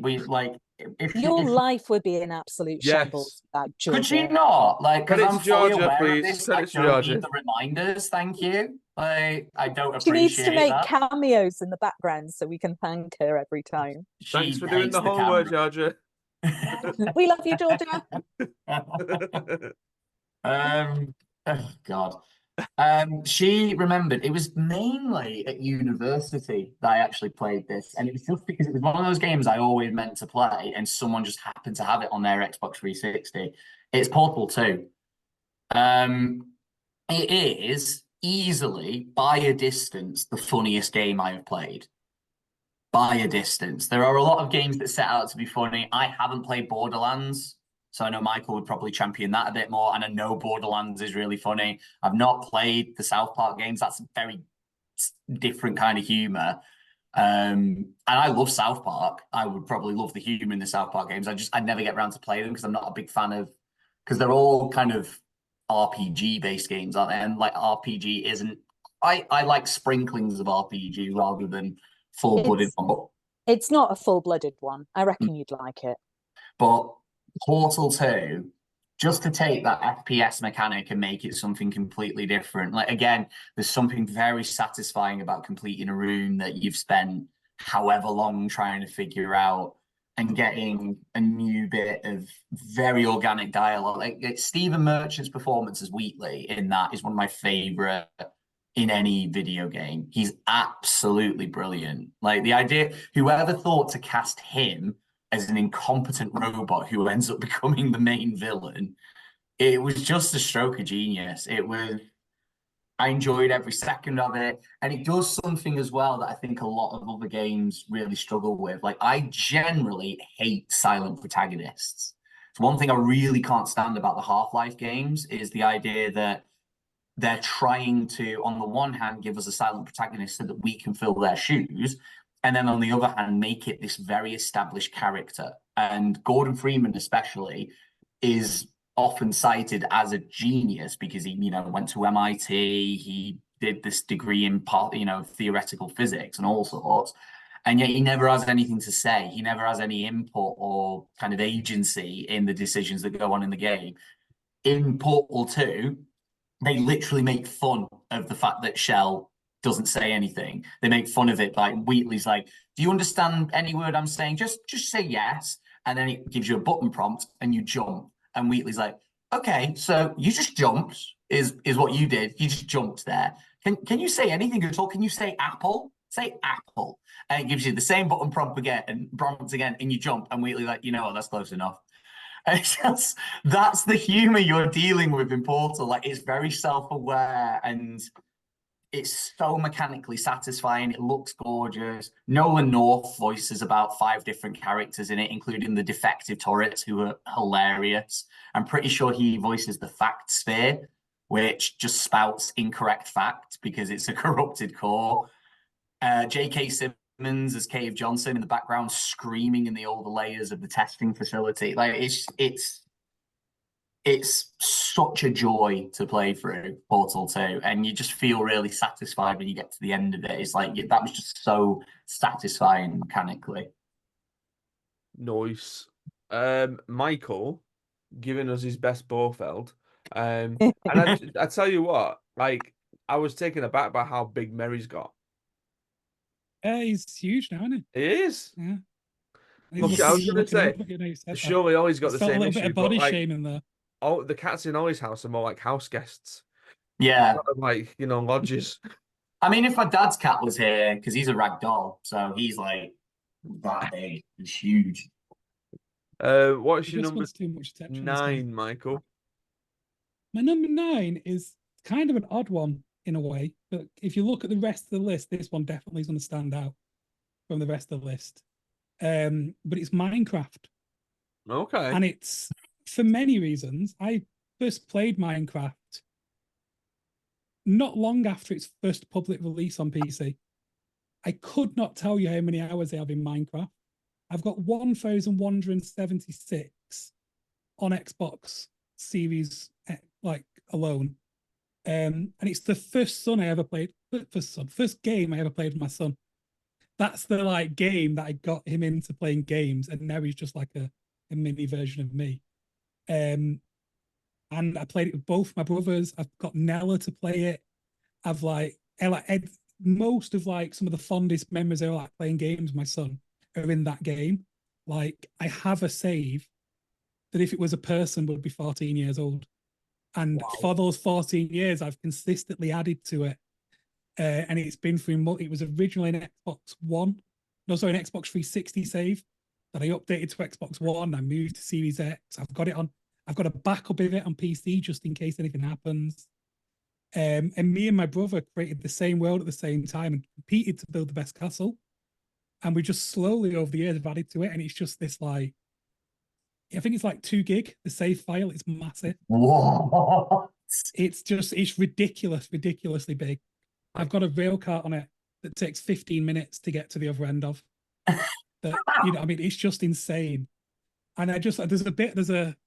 We like if she Your if life would be an absolute Yes. shambles without could she Georgia. not? Like, because Credit I'm to fully Georgia, aware of please. this. I Credit to don't need Georgia. the reminders. Thank you. Like, I don't She needs to appreciate make that. cameos in the background so we can thank her every time. Thanks She for doing hates the the homework, Georgia. We love you, Georgia. Oh God. She remembered it was mainly at university that I actually played this, and it was just because it was one of those games I always meant to play, and someone just happened to have it on their Xbox 360. It's Portal 2. It is easily, by a distance, the funniest game I have played. By a distance. There are a lot of games that set out to be funny. I haven't played Borderlands, so I know Michael would probably champion that a bit more. And I know Borderlands is really funny. I've not played the South Park games. That's a very different kind of humor. And I love South Park. I would probably love the humor in the South Park games. I never get around to play them because I'm not a big fan of, because they're all kind of RPG based games, aren't they? And like RPG isn't. I like sprinklings of RPG rather than full-blooded It's one. it's not a full-blooded one. I reckon you'd like it. But Portal 2, just to take that FPS mechanic and make it something completely different. Like, again, there's something very satisfying about completing a room that you've spent however long trying to figure out and getting a new bit of very organic dialogue. Like Stephen Merchant's performance as Wheatley in that is one of my favorite in any video game. He's absolutely brilliant. Like the idea, whoever thought to cast him as an incompetent robot who ends up becoming the main villain, it was just a stroke of genius. I enjoyed every second of it. And it does something as well that I think a lot of other games really struggle with. Like, I generally hate silent protagonists. It's one thing I really can't stand about the Half-Life games is the idea that they're trying to, on the one hand, give us a silent protagonist so that we can fill their shoes, and then on the other hand, make it this very established character. And Gordon Freeman, especially, is often cited as a genius because he, went to MIT, he did this degree in, theoretical physics and all sorts. And yet he never has anything to say. He never has any input or kind of agency in the decisions that go on in the game. In Portal 2, they literally make fun of the fact that Shell doesn't say anything. They make fun of it. Like Wheatley's like, "Do you understand any word I'm saying? Just say yes." And then it gives you a button prompt and you jump. And Wheatley's like, "Okay, so you just jumped is what you did. You just jumped there. Can you say anything at all? Can you say apple? Say apple." And it gives you the same button prompt again and you jump. And Wheatley's like, "You know what? That's close enough." It's just, that's the humor you're dealing with in Portal. Like, it's very self-aware and it's so mechanically satisfying. It looks gorgeous. Nolan North voices about 5 different characters in it, including the defective turrets, who are hilarious. I'm pretty sure he voices the fact sphere, which just spouts incorrect fact because it's a corrupted core. J.K. Simmons as Cave Johnson in the background screaming in the older layers of the testing facility. Like it's such a joy to play through Portal 2, and you just feel really satisfied when you get to the end of it. It's like that was just so satisfying mechanically. Nice. Michael giving us his best Bofeld. And I tell you what, like I was taken aback by how big Mary's got. He's huge now, isn't he? He is. Yeah. Look, I was going to say, surely always got the felt a same little issue, bit of body but like, shaming there. oh, the cats in Ollie's house are more like house guests. Yeah. Like, lodgers. I mean, if my dad's cat was here, because he's a rag doll, so he's like that big. It's huge. What's your number Too much attention, 9, Michael? My number 9 is kind of an odd one in a way, but if you look at the rest of the list, this one definitely is going to stand out from the rest of the list. But it's Minecraft. Okay. And it's for many reasons. I first played Minecraft not long after its first public release on PC. I could not tell you how many hours I have in Minecraft. I've got 1,176 on Xbox Series, like alone. And it's the first son I ever played. First game I ever played with my son. That's the like game that I got him into playing games, and now he's just like a mini version of me. And I played it with both my brothers. I've got Nella to play it. I've like Ed, most of like some of the fondest memories of like playing games with my son are in that game. Like I have a save that if it was a person would be 14 years old. And Wow. for those 14 years, I've consistently added to it. And it's been through, it was originally an Xbox One, no, sorry, an Xbox 360 save that I updated to Xbox One. I moved to Series X. I've got a backup of it on PC just in case anything happens. And me and my brother created the same world at the same time and competed to build the best castle. And we just slowly over the years have added to it. And it's just this like, I think it's like 2 gig, the save file. It's massive. What? It's ridiculously big. I've got a rail cart on it that takes 15 minutes to get to the other end of. That, you know, I mean, it's just insane. And there's a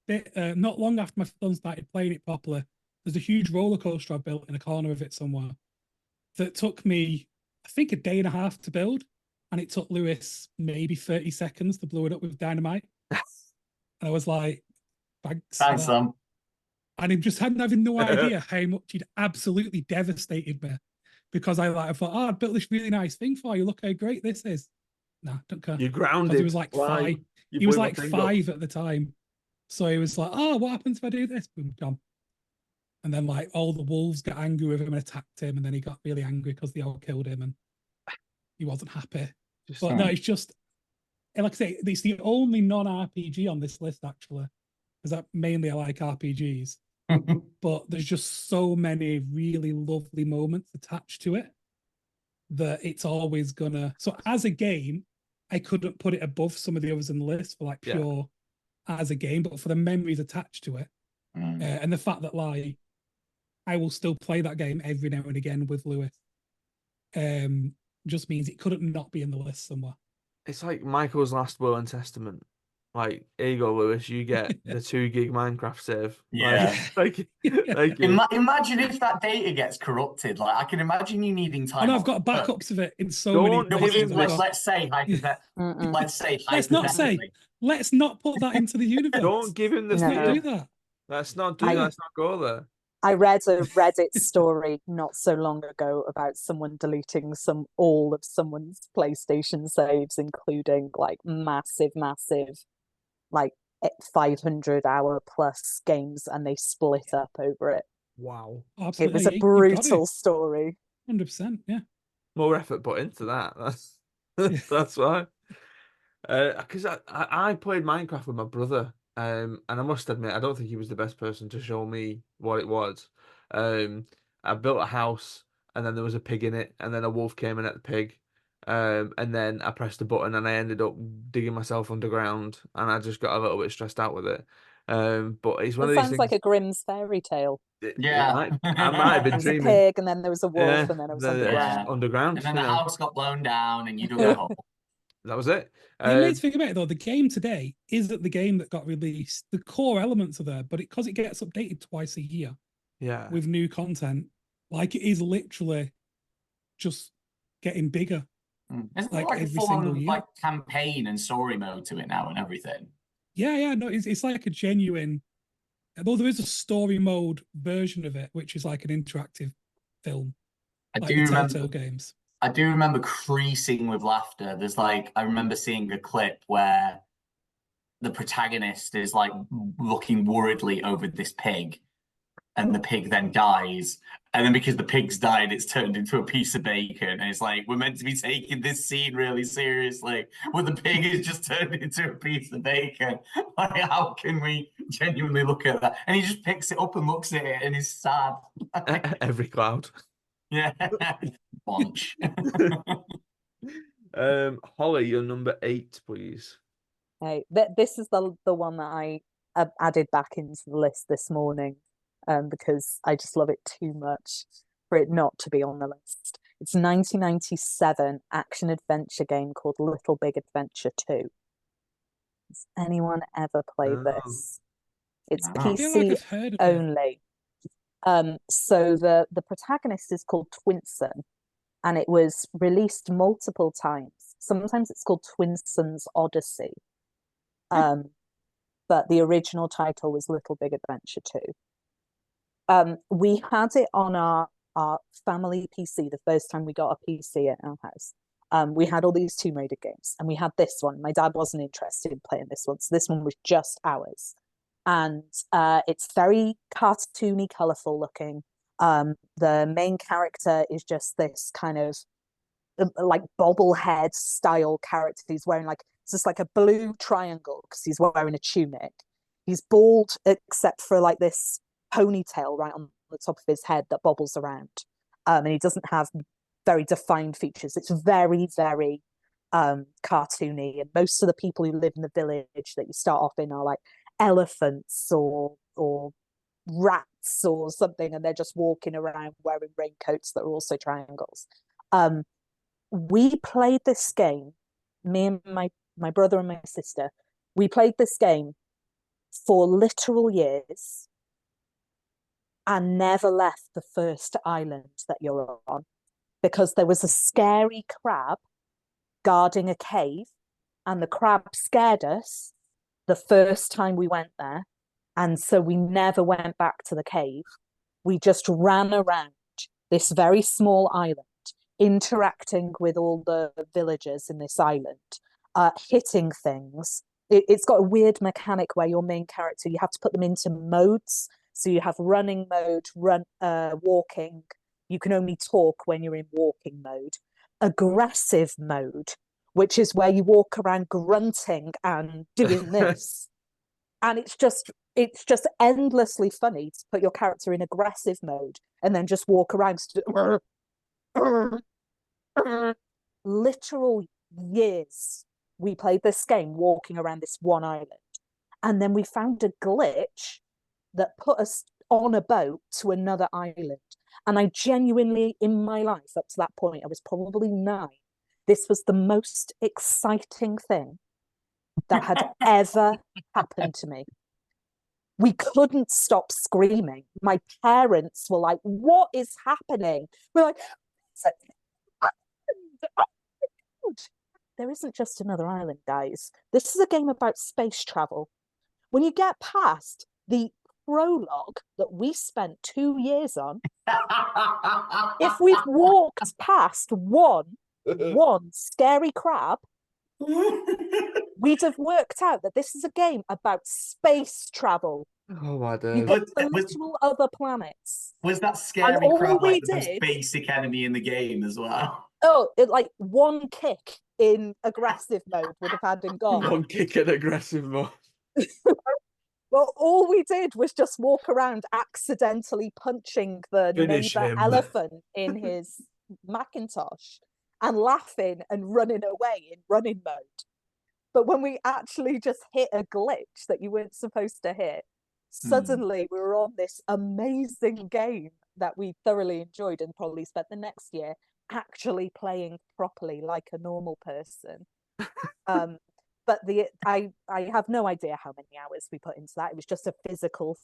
bit, not long after my son started playing it properly, there's a huge roller coaster I built in a corner of it somewhere that took me, I think, a day and a half to build. And it took Lewis maybe 30 seconds to blow it up with dynamite. And I was like, thanks. Thanks, Sam. And he just hadn't having no idea how much he'd absolutely devastated me because I thought, oh, I built this really nice thing for you. Look how great this is. Nah, don't care. You're grounded. He was like Why? 5. You He was blew my like thing 5 up. at the time. So he was like, oh, what happens if I do this? Boom, gone. And then like all the wolves got angry with him and attacked him. And then he got really angry because they all killed him and he wasn't happy. But no, it's just, like I say, it's the only non-RPG on this list, actually. Because mainly I like RPGs. But there's just so many really lovely moments attached to it that it's always gonna. So as a game, I couldn't put it above some of the others in the list for like pure as a game, but for the memories attached to it, and the fact that like I will still play that game every now and again with Lewis, just means it couldn't not be in the list somewhere. It's like Michael's last will and testament. Like, here you go, Lewis. You get the 2 gig Minecraft save. Yeah. Like, thank you. Imagine if that data gets corrupted. Like, I can imagine you needing time. Oh, no, I've got backups of it in so Don't many give places. him this. Let's say hypothetically. Let's not say. Let's not put that into the universe. Don't give him this. Let's not do that. Let's not do that. Let's not go there. I read a Reddit story not so long ago about someone deleting all of someone's PlayStation saves, including like massive, like 500-hour plus games, and they split up over it. Wow. Absolutely. It was a brutal story. 100%, yeah. More effort put into that. That's why. Because I played Minecraft with my brother, and I must admit, I don't think he was the best person to show me what it was. I built a house, and then there was a pig in it, and then a wolf came and ate the pig. And then I pressed a button, and I ended up digging myself underground, and I just got a little bit stressed out with it. But it's one of these sounds things. like a Grimm's fairy tale. Yeah. I might have been There was a dreaming. pig, and then there was a wolf, and then it was underground. Underground. And then the house got blown down, and you dug a hole. That was it. The amazing thing about it, though, the game today isn't the game that got released. The core elements are there, but because it gets updated twice a year, with new content, like it is literally just getting bigger. Isn't like a every full single on year. like campaign and story mode to it now and everything? Yeah, no, it's like a genuine. Although there is a story mode version of it, which is like an interactive film, I like do the remember. Telltale games. I do remember creasing with laughter. I remember seeing a clip where the protagonist is like looking worriedly over this pig, and the pig then dies. And then because the pig's died, it's turned into a piece of bacon. And it's like, we're meant to be taking this scene really seriously, but the pig is just turned into a piece of bacon. Like, how can we genuinely look at that? And he just picks it up and looks at it and is sad. Every cloud. Yeah. Bunch. Holly, you're number 8, please. Hey, this is the one that I added back into the list this morning, because I just love it too much for it not to be on the list. It's 1997 action adventure game called Little Big Adventure 2. Has anyone ever played this? It's I feel like PC I've heard of it. only. So the protagonist is called Twinson, and it was released multiple times. Sometimes it's called Twinson's Odyssey, but the original title was Little Big Adventure 2. We had it on our family PC the first time we got a PC at our house. We had all these Tomb Raider games, and we had this one. My dad wasn't interested in playing this one, so this one was just ours. And it's very cartoony, colourful looking. The main character is just this kind of like bobblehead style character. He's wearing like it's just like a blue triangle because he's wearing a tunic. He's bald except for like this ponytail right on the top of his head that bobbles around. And he doesn't have very defined features. It's very, very cartoony. And most of the people who live in the village that you start off in are like elephants or rats or something, and they're just walking around wearing raincoats that are also triangles. We played this game, me and my brother and my sister, we played this game for literal years and never left the first island that you're on because there was a scary crab guarding a cave, and the crab scared us the first time we went there. And so we never went back to the cave. We just ran around this very small island, interacting with all the villagers in this island, hitting things. It's got a weird mechanic where your main character, you have to put them into modes. So you have running mode, walking. You can only talk when you're in walking mode. Aggressive mode, which is where you walk around grunting and doing this. And it's just endlessly funny to put your character in aggressive mode and then just walk around. Literal years we played this game walking around this one island. And then we found a glitch that put us on a boat to another island. And I genuinely, in my life up to that point, I was probably 9. This was the most exciting thing that had ever happened to me. We couldn't stop screaming. My parents were like, "What is happening?" We're like, there isn't just another island, guys. This is a game about space travel. When you get past the prologue that we spent 2 years on, if we've walked past one scary crab, we'd have worked out that this is a game about space travel. Oh my Was- days. The literal other planets. Was that scary all crab we like the most did- basic enemy in the game as well? Oh, like one kick in aggressive mode would have had him gone. One kick and aggressive mode. Well, all we did was just walk around accidentally punching the Finish neighbor him. elephant in his Macintosh and laughing and running away in running mode. But when we actually just hit a glitch that you weren't supposed to hit, suddenly we were on this amazing game that we thoroughly enjoyed and probably spent the next year actually playing properly like a normal person. But I have no idea how many hours we put into that. It was just a physical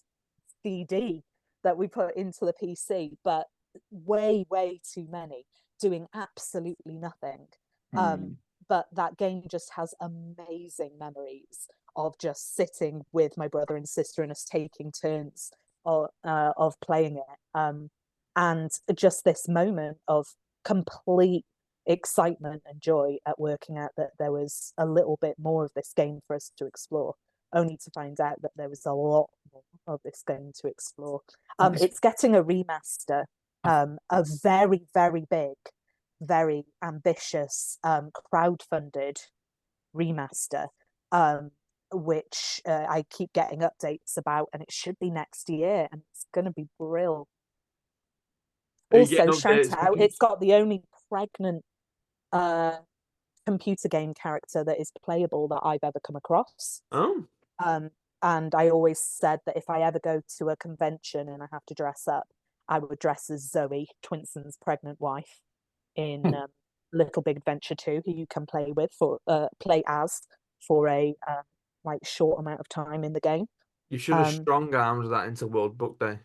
CD that we put into the PC, but way, way too many, doing absolutely nothing. But that game just has amazing memories of just sitting with my brother and sister and us taking turns of playing it. And just this moment of complete excitement and joy at working out that there was a little bit more of this game for us to explore, only to find out that there was a lot more of this game to explore. It's getting a remaster, a very, very big, very ambitious, crowdfunded remaster, which I keep getting updates about, and it should be next year, and it's going to be brilliant. Also, shout out, it's got the only pregnant computer game character that is playable that I've ever come across. Oh. And I always said that if I ever go to a convention and I have to dress up, I would dress as Zoe, Twinson's pregnant wife, in Little Big Adventure 2, who you can play as for a like short amount of time in the game. You should have strong armed that into World Book Day.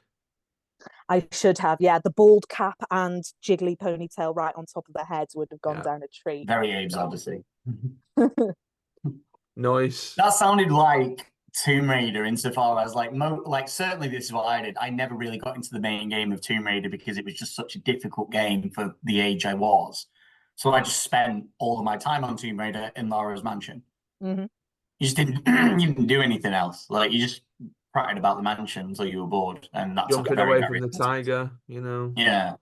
I should have. Yeah, the bald cap and jiggly ponytail right on top of the head would have gone Yeah. down a treat. Very Abe's Odyssey. Nice. That sounded like Tomb Raider insofar as like certainly this is what I did. I never really got into the main game of Tomb Raider because it was just such a difficult game for the age I was. So I just spent all of my time on Tomb Raider in Laura's mansion. Mm-hmm. You just didn't you didn't do anything else. Like you just prattled about the mansion until you were bored, and that took a Jumping very, away very from the tiger, you know. yeah.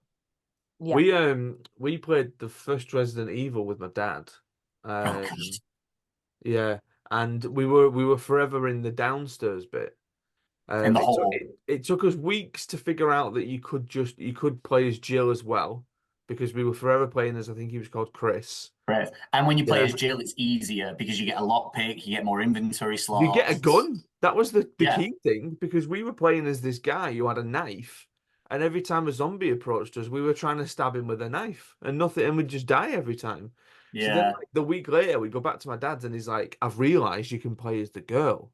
Yeah. We played the first Resident Evil with my dad. Oh, Um, gosh. yeah, and we were forever in the downstairs bit. In the It took hall. it took us weeks to figure out that you could play as Jill as well, because we were forever playing as, I think he was called Chris. Right. And when you play Yeah. as Jill, it's easier because you get a lockpick, you get more inventory You get a slots. gun. That was the Yeah. key thing, because we were playing as this guy who had a knife, and every time a zombie approached us, we were trying to stab him with a knife, and nothing, and we'd just die every time. So then, Yeah. like, the week later, we go back to my dad's, and he's like, "I've realized you can play as the girl."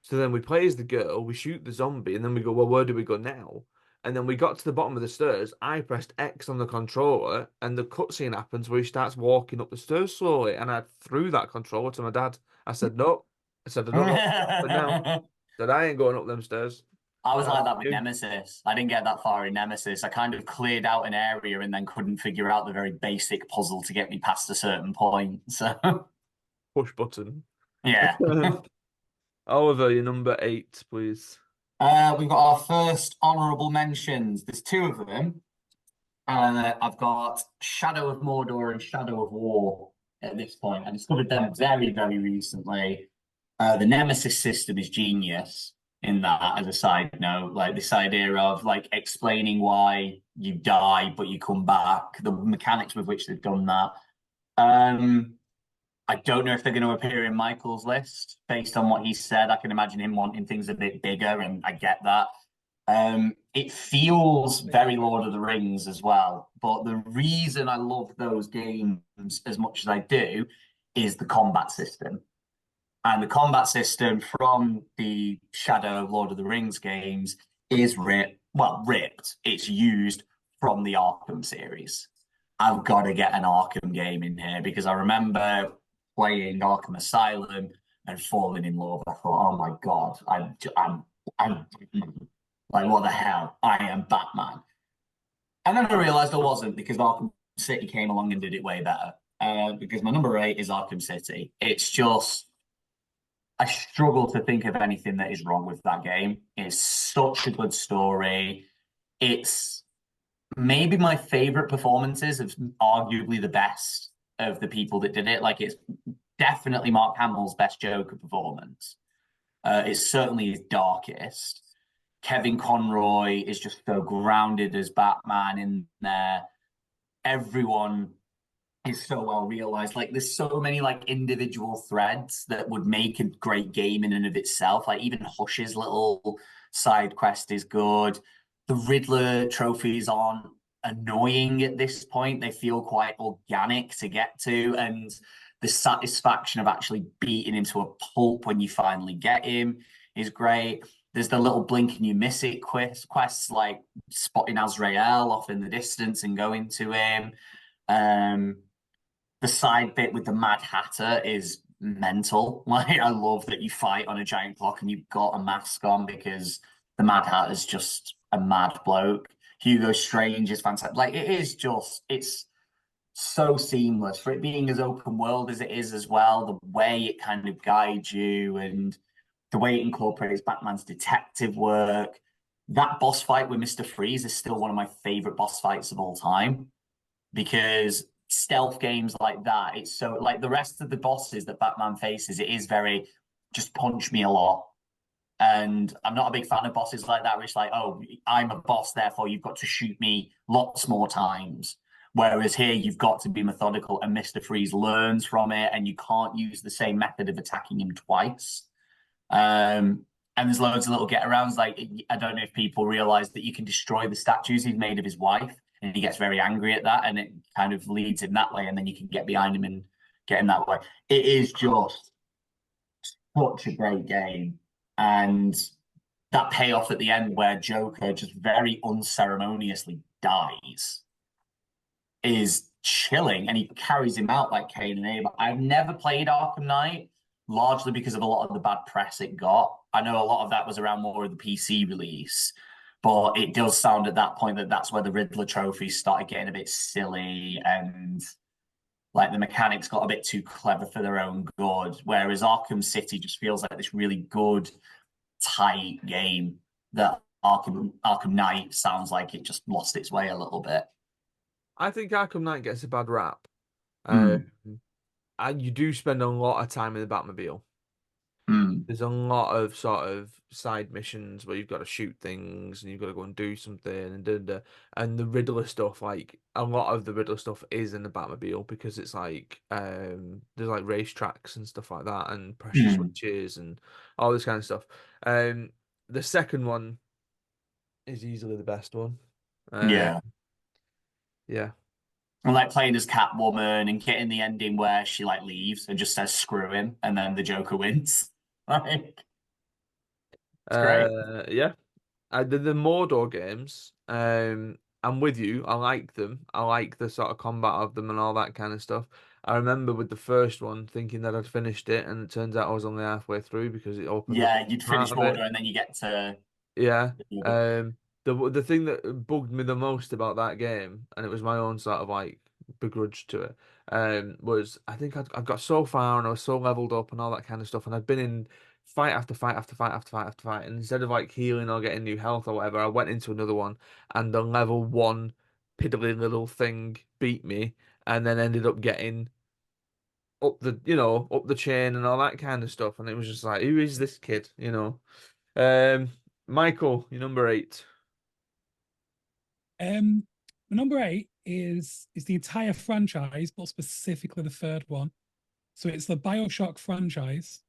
So then we play as the girl, we shoot the zombie, and then we go, "Well, where do we go now?" And then we got to the bottom of the stairs. I pressed X on the controller, and the cutscene happens where he starts walking up the stairs slowly. And I threw that controller to my dad. I said, "No." I said, "I don't know what's happening now." I said, "I ain't going up them stairs." I was And like that with you Nemesis. I didn't get that far in Nemesis. I kind of cleared out an area and then couldn't figure out the very basic puzzle to get me past a certain point. So push button. yeah. Oliver, your number 8, please. We've got our first honorable mentions. There's two of them. I've got Shadow of Mordor and Shadow of War at this point. I discovered them very, very recently. The Nemesis system is genius in that, as a side note. Like this idea of like explaining why you die but you come back, the mechanics with which they've done that. I don't know if they're going to appear in Michael's list based on what he said. I can imagine him wanting things a bit bigger, and I get that. It feels very Lord of the Rings as well, but the reason I love those games as much as I do is the combat system. And the combat system from the Shadow of Lord of the Rings games is ripped. It's used from the Arkham series. I've got to get an Arkham game in here because I remember playing Arkham Asylum and falling in love. I thought, oh my God, I'm like, what the hell? I am Batman. And then I realized I wasn't, because Arkham City came along and did it way better. Because my number 8 is Arkham City. It's just, I struggle to think of anything that is wrong with that game. It's such a good story. It's maybe my favorite performances of arguably the best of the people that did it. Like, it's definitely Mark Hamill's best Joker performance. It's certainly his darkest. Kevin Conroy is just so grounded as Batman in there. Everyone is so well realized. Like, there's so many like individual threads that would make a great game in and of itself. Like, even Hush's little side quest is good. The Riddler trophies aren't annoying at this point. They feel quite organic to get to, and the satisfaction of actually beating him to a pulp when you finally get him is great. There's the little blink and you miss it quests, like spotting Azrael off in the distance and going to him. The side bit with the Mad Hatter is mental. Like, I love that you fight on a giant clock and you've got a mask on because the Mad Hatter is just a mad bloke. Hugo Strange is fantastic. Like, it's so seamless for it being as open world as it is as well. The way it kind of guides you and the way it incorporates Batman's detective work. That boss fight with Mr. Freeze is still one of my favorite boss fights of all time, because stealth games like that, it's so like the rest of the bosses that Batman faces, it is very just punch me a lot. And I'm not a big fan of bosses like that, where it's like, oh, I'm a boss, therefore you've got to shoot me lots more times. Whereas here, you've got to be methodical, and Mr. Freeze learns from it, and you can't use the same method of attacking him twice. And there's loads of little get-arounds. Like, I don't know if people realize that you can destroy the statues he's made of his wife, and he gets very angry at that, and it kind of leads him that way, and then you can get behind him and get him that way. It is just such a great game. And that payoff at the end where Joker just very unceremoniously dies is chilling, and he carries him out like Cain and Abel. I've never played Arkham Knight, largely because of a lot of the bad press it got. I know a lot of that was around more of the PC release, but it does sound at that point that that's where the Riddler trophies started getting a bit silly, and like the mechanics got a bit too clever for their own good. Whereas Arkham City just feels like this really good, tight game that Arkham Knight sounds like it just lost its way a little bit. I think Arkham Knight gets a bad rap. Mm. And you do spend a lot of time in the Batmobile. Mm. There's a lot of sort of side missions where you've got to shoot things and you've got to go and do something and the Riddler stuff, like a lot of the Riddler stuff is in the Batmobile because it's like there's like racetracks and stuff like that and pressure switches and all this kind of stuff. The second one is easily the best one. Yeah. Yeah. And like playing as Catwoman and getting the ending where she like leaves and just says screw him and then the Joker wins. Like, it's great. Yeah. The Mordor games, I'm with you. I like them. I like the sort of combat of them and all that kind of stuff. I remember with the first one thinking that I'd finished it, and it turns out I was only halfway through because it opened up Yeah, you'd part finish of it. Mordor and then you get to Yeah. The thing that bugged me the most about that game, and it was my own sort of like begrudge to it, was I think I'd got so far and I was so leveled up and all that kind of stuff, and I'd been in fight after fight after fight after fight after fight, and instead of like healing or getting new health or whatever, I went into another one, and the level one piddly little thing beat me, and then ended up getting up the chain and all that kind of stuff, and it was just like, who is this kid, you know? Michael, you're number 8. Number 8 is the entire franchise, but specifically the third one. So it's the BioShock franchise,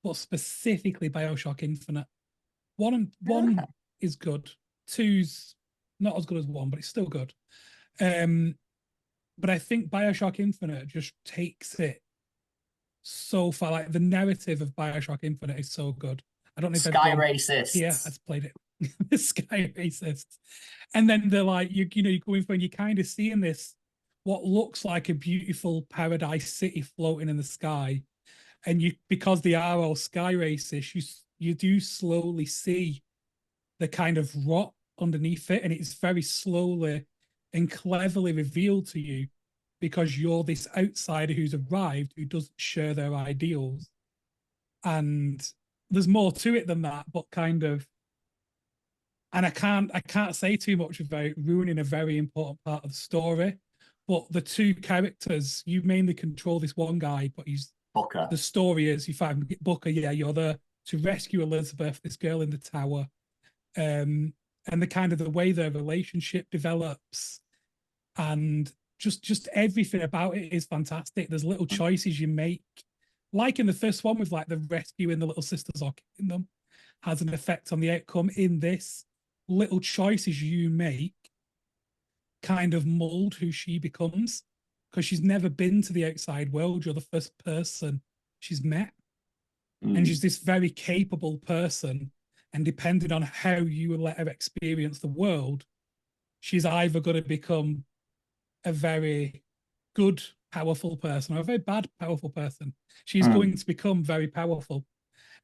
but specifically BioShock Infinite. One is good. Two's not as good as one, but it's still good. But I think BioShock Infinite just takes it so far. Like the narrative of BioShock Infinite is so good. I don't know if Sky everyone Racists. here has played it. The Sky Racists. And then they're like, you're going for, and you're kind of seeing this, what looks like a beautiful paradise city floating in the sky. And you, because they are all sky racists, you do slowly see the kind of rot underneath it, and it's very slowly and cleverly revealed to you because you're this outsider who's arrived who doesn't share their ideals. And there's more to it than that, but kind of, and I can't say too much without ruining a very important part of the story. But the two characters, you mainly control this one guy, but he's Booker. The story is you find Booker, yeah, you're there to rescue Elizabeth, this girl in the tower. And the kind of the way their relationship develops and just everything about it is fantastic. There's little choices you make, like in the first one with like the rescuing the little sisters or killing them has an effect on the outcome. In this, little choices you make kind of mold who she becomes because she's never been to the outside world. You're the first person she's met, and she's this very capable person, and depending on how you let her experience the world, she's either going to become a very good powerful person or a very bad powerful person. She's going to become very powerful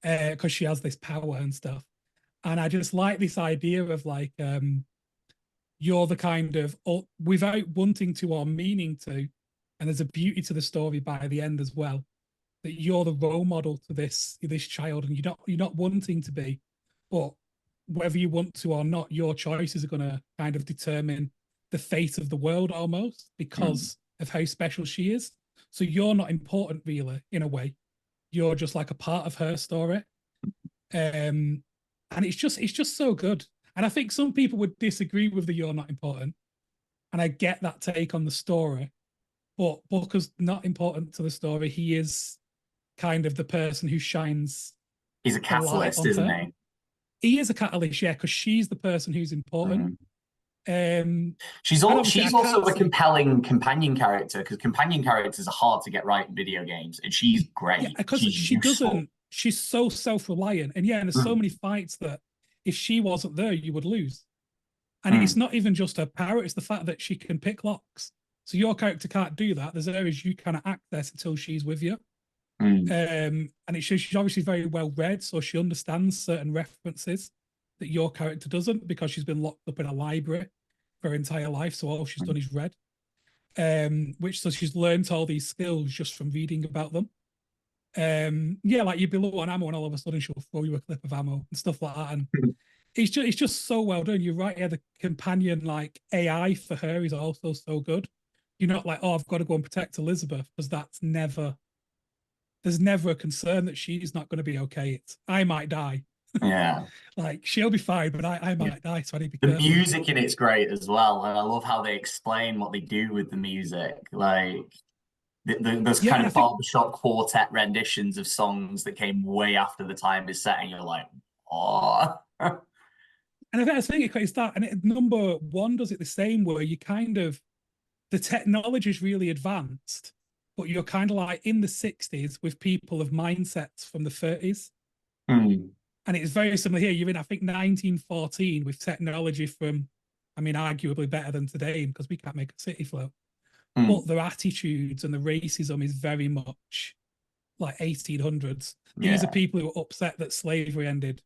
because she has this power and stuff. And I just like this idea of like you're the kind of, without wanting to or meaning to, and there's a beauty to the story by the end as well, that you're the role model to this child, and you're not wanting to be, but whether you want to or not, your choices are going to kind of determine the fate of the world almost because of how special she is. So you're not important really, in a way. You're just like a part of her story. And it's just so good. And I think some people would disagree with the you're not important. And I get that take on the story. But Booker's not important to the story. He is kind of the person who shines. He's a catalyst, isn't he? He is a catalyst, yeah, because she's the person who's important. She's also a compelling companion character because companion characters are hard to get right in video games, and she's great. Yeah, because she's so self-reliant, and yeah, and there's so many fights that if she wasn't there, you would lose. And it's not even just her power, it's the fact that she can pick locks. So your character can't do that. There's areas you cannot access until she's with you. And she's obviously very well read, so she understands certain references that your character doesn't, because she's been locked up in a library for her entire life. So all she's done is read. So she's learned all these skills just from reading about them. Yeah, like you'd be low on ammo, and all of a sudden she'll throw you a clip of ammo and stuff like that. And it's just so well done. You're right. Yeah, the companion like AI for her is also so good. You're not like, oh, I've got to go and protect Elizabeth, because there's never a concern that she's not going to be okay. It's I might die. Yeah. Like she'll be fine, but I might die, so I need to be The careful. music in it's great as well, and I love how they explain what they do with the music. Like there's kind of barbershop quartet renditions of songs that came way after the time is set, and you're like, oh. And I think it's that, and number one does it the same, where you kind of, the technology is really advanced, but you're kind of like in the 60s with people of mindsets from the 30s. And it's very similar here. You're in, I think, 1914 with technology from, I mean, arguably better than today, because we can't make a city float. But their attitudes and the racism is very much like 1800s. These are people who are upset that slavery ended,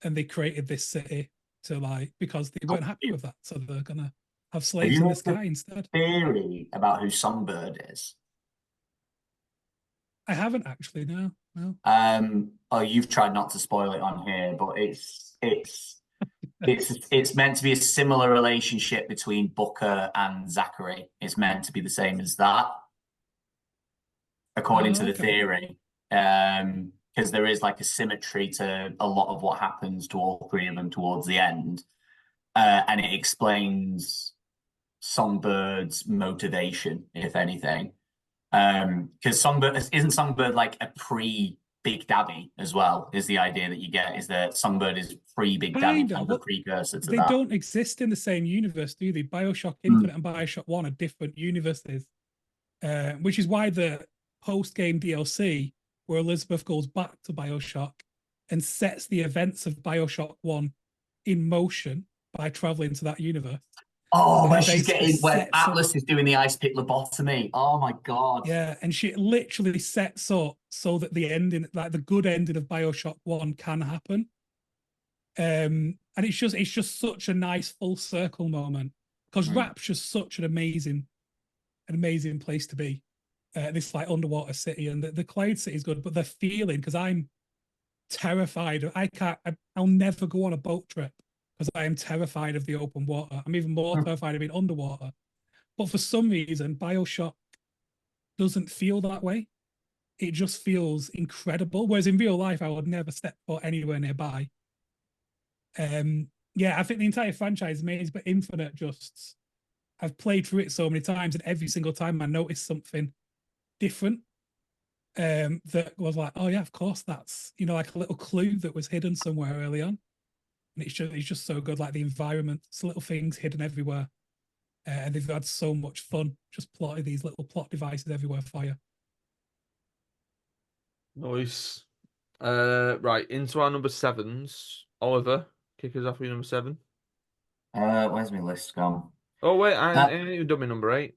and they created this city to like, because they weren't happy with that. So they're going to have slaves in the sky instead. Theory about who Songbird is? I haven't actually, no. Oh, you've tried not to spoil it on here, but it's meant to be a similar relationship between Booker and Zachary. It's meant to be the same as that, according to the theory. Because there is like a symmetry to a lot of what happens to all three of them towards the end. And it explains Songbird's motivation, if anything. Because Songbird like a pre-Big Daddy as well, is the idea that you get, is that Songbird is pre-Big Daddy, kind of a precursor to that. They don't exist in the same universe, do they? BioShock Infinite and BioShock 1 are different universes, which is why the post-game DLC, where Elizabeth goes back to BioShock and sets the events of BioShock 1 in motion by traveling to that universe. Oh, when Atlas is doing the ice pick lobotomy. Oh my God. Yeah, and she literally sets up so that the ending, like the good ending of BioShock 1 can happen. And it's just such a nice full circle moment, because Rapture's such an amazing place to be. This like underwater city, and the cloud city is good, but the feeling, because I'm terrified. I'll never go on a boat trip, because I am terrified of the open water. I'm even more terrified of being underwater. But for some reason, BioShock doesn't feel that way. It just feels incredible. Whereas in real life, I would never step foot anywhere nearby. Yeah, I think the entire franchise is amazing, but Infinite just, I've played through it so many times, and every single time I noticed something different that was like, oh yeah, of course, that's, like a little clue that was hidden somewhere early on. And it's just so good, like the environment, it's little things hidden everywhere. And they've had so much fun just plotting these little plot devices everywhere for you. Nice. Right, into our number sevens. Oliver, kick us off with your number 7. Where's my list gone? Oh wait, I ain't even done my number 8.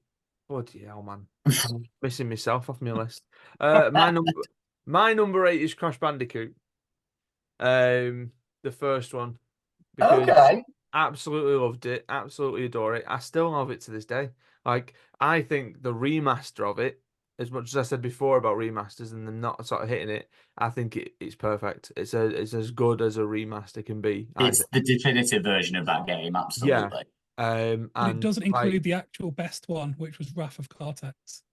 Bloody hell, man. I'm missing myself off my list. My number 8 is Crash Bandicoot. The first one. Because absolutely loved it, absolutely adore it. I still love it to this day. Like, I think the remaster of it, as much as I said before about remasters and them not sort of hitting it, I think it's perfect. It's as good as a remaster can be. It's the definitive version of that game, absolutely. Yeah. And it doesn't include the actual best one, which was Wrath of Cortex.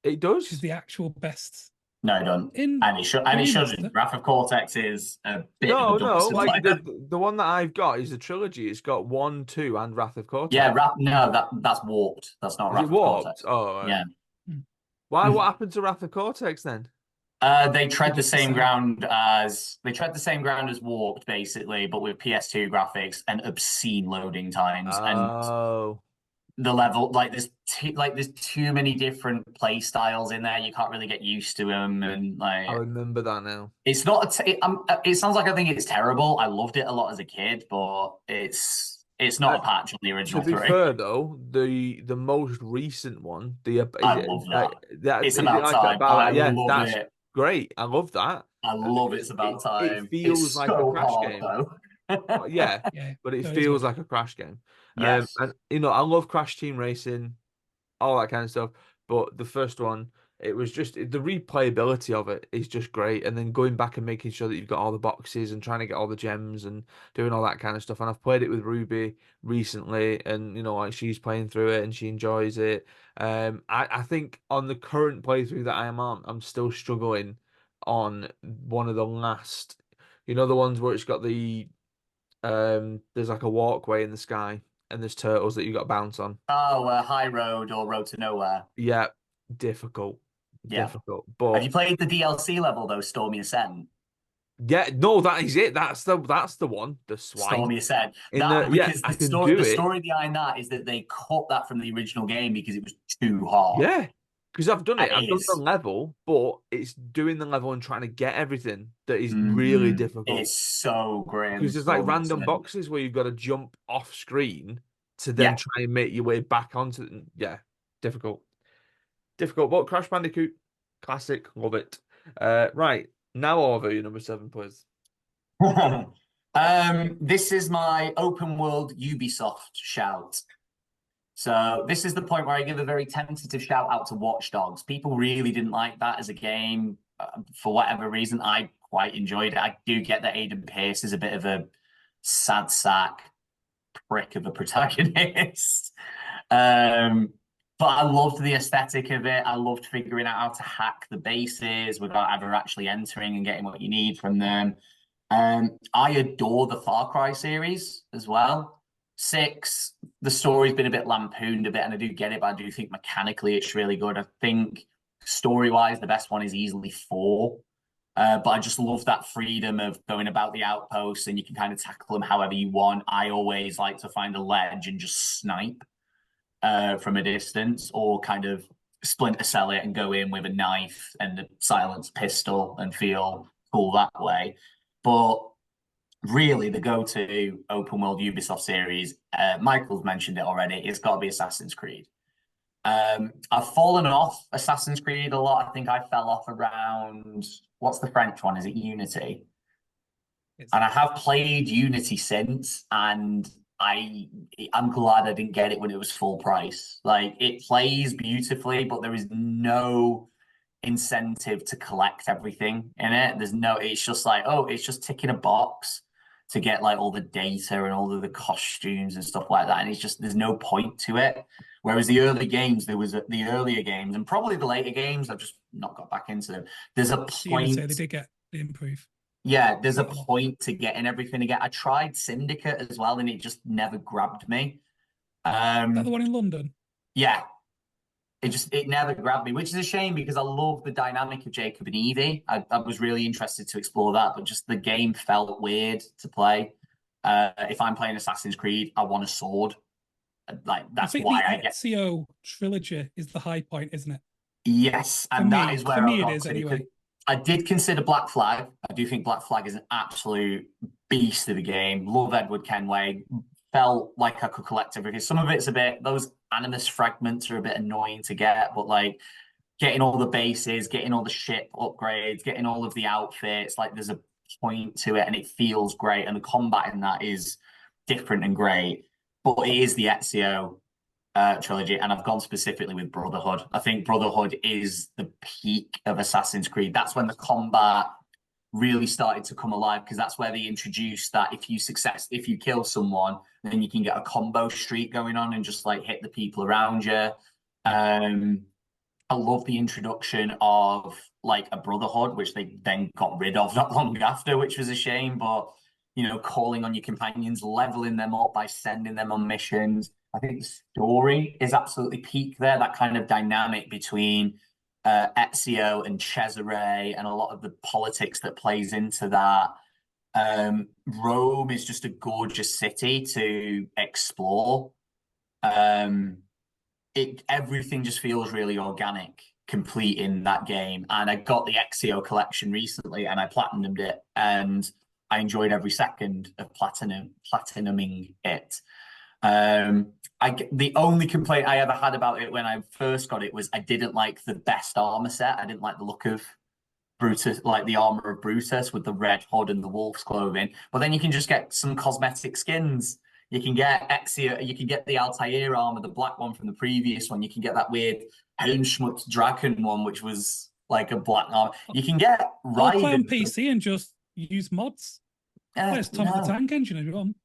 It does? Which is the actual best. No, it doesn't. And it shouldn't. Wrath of Cortex is a bit of a dumpster like the one that I've got is a trilogy. It's got 1, 2, and Wrath of Cortex. Yeah, that's Warped. That's not Wrath of Cortex. Oh, yeah. Why? What happened to Wrath of Cortex then? They tread the same ground as Warped, basically, but with PS2 graphics and obscene loading times. Oh. the level, like there's too many different play styles in there. You can't really get used to them, and I like remember that now. it's not. It sounds like I think it's terrible. I loved it a lot as a kid, but it's not Uh, a patch on the to original be three. fair though, the most recent one, I love that. It's is it about like time. about I that? Yeah, love that's it. great. I love that. I love It's About It Time. feels It's like a so crash hard game. though. Well, yeah, Yeah, but it no, it is feels good. like a crash game. Yes. And I love Crash Team Racing, all that kind of stuff. But the first one, it was just the replayability of it is just great. And then going back and making sure that you've got all the boxes and trying to get all the gems and doing all that kind of stuff. And I've played it with Ruby recently, and like she's playing through it and she enjoys it. I think on the current playthrough that I am on, I'm still struggling on one of the last, the ones where it's got there's like a walkway in the sky and there's turtles that you got to bounce on. Oh, High Road or Road to Nowhere. Yeah, difficult, Yeah. difficult. Have you But played the DLC level though, Stormy Ascent? yeah, no, that is it. That's the one. The swine Stormy Ascent. in the That yeah, because I the can story do the it. story behind that is that they cut that from the original game because it was too hard. Yeah, because I've done And it. I've it done the is level, but it's doing the level and trying to get everything that is really difficult. it's so grim, Because there's like Stormy random Ascent. boxes where you've got to jump off screen to then Yeah. try and make your way back onto. Yeah, difficult. Difficult, but Crash Bandicoot, classic, love it. Right, now over your number 7, please. This is my open world Ubisoft shout. So this is the point where I give a very tentative shout out to Watch Dogs. People really didn't like that as a game for whatever reason. I quite enjoyed it. I do get that Aiden Pierce is a bit of a sad sack prick of a protagonist. um, but I loved the aesthetic of it. I loved figuring out how to hack the bases without ever actually entering and getting what you need from them. I adore the Far Cry series as well. 6, the story's been a bit lampooned a bit, and I do get it, but I do think mechanically it's really good. I think story-wise, the best one is easily 4. But I just love that freedom of going about the outposts and you can kind of tackle them however you want. I always like to find a ledge and just snipe from a distance, or kind of splinter cell it and go in with a knife and a silenced pistol and feel cool that way. But really, the go-to open world Ubisoft series, Michael's mentioned it already, it's got to be Assassin's Creed. I've fallen off Assassin's Creed a lot. I think I fell off around, what's the French one? Is it Unity? And I have played Unity since, and I'm glad I didn't get it when it was full price. Like it plays beautifully, but there is no incentive to collect everything in it. It's just like, oh, it's just ticking a box to get like all the data and all of the costumes and stuff like that. And it's just there's no point to it. Whereas the early games, there was the earlier games and probably the later games, I've just not got back into them. There's a point. They did get the improve. Yeah, there's a point to getting everything again. I tried Syndicate as well, and it just never grabbed me. Is that the one in London? Yeah, it never grabbed me, which is a shame because I love the dynamic of Jacob and Evie. I was really interested to explore that, but just the game felt weird to play. If I'm playing Assassin's Creed, I want a sword. Like that's why I get Ezio trilogy is the high point, isn't it? Yes, and that is where I got it is anyway. I did consider Black Flag. I do think Black Flag is an absolute beast of a game. Love Edward Kenway. Felt like I could collect everything. Some of it's a bit, those animus fragments are a bit annoying to get, but like getting all the bases, getting all the ship upgrades, getting all of the outfits, like there's a point to it and it feels great. And the combat in that is different and great. But it is the Ezio trilogy, and I've gone specifically with Brotherhood. I think Brotherhood is the peak of Assassin's Creed. That's when the combat really started to come alive because that's where they introduced that if you kill someone, then you can get a combo streak going on and just like hit the people around you. I love the introduction of like a Brotherhood, which they then got rid of not long after, which was a shame. But calling on your companions, leveling them up by sending them on missions. I think the story is absolutely peak there. That kind of dynamic between Ezio and Cesare and a lot of the politics that plays into that. Rome is just a gorgeous city to explore. everything just feels really organic, complete in that game. And I got the Exio collection recently, and I platinumed it, and I enjoyed every second of platinuming it. The only complaint I ever had about it when I first got it was I didn't like the best armor set. I didn't like the look of Brutus, like the armor of Brutus with the red hood and the wolf's clothing. But then you can just get some cosmetic skins. You can get Exia, you can get the Altair armor, the black one from the previous one. You can get that weird Helmschmutz Dragon one, which was like a black armor. You can get I'll play on Raiden. PC and just use mods. Play as Tom of the Tank Engine if you want.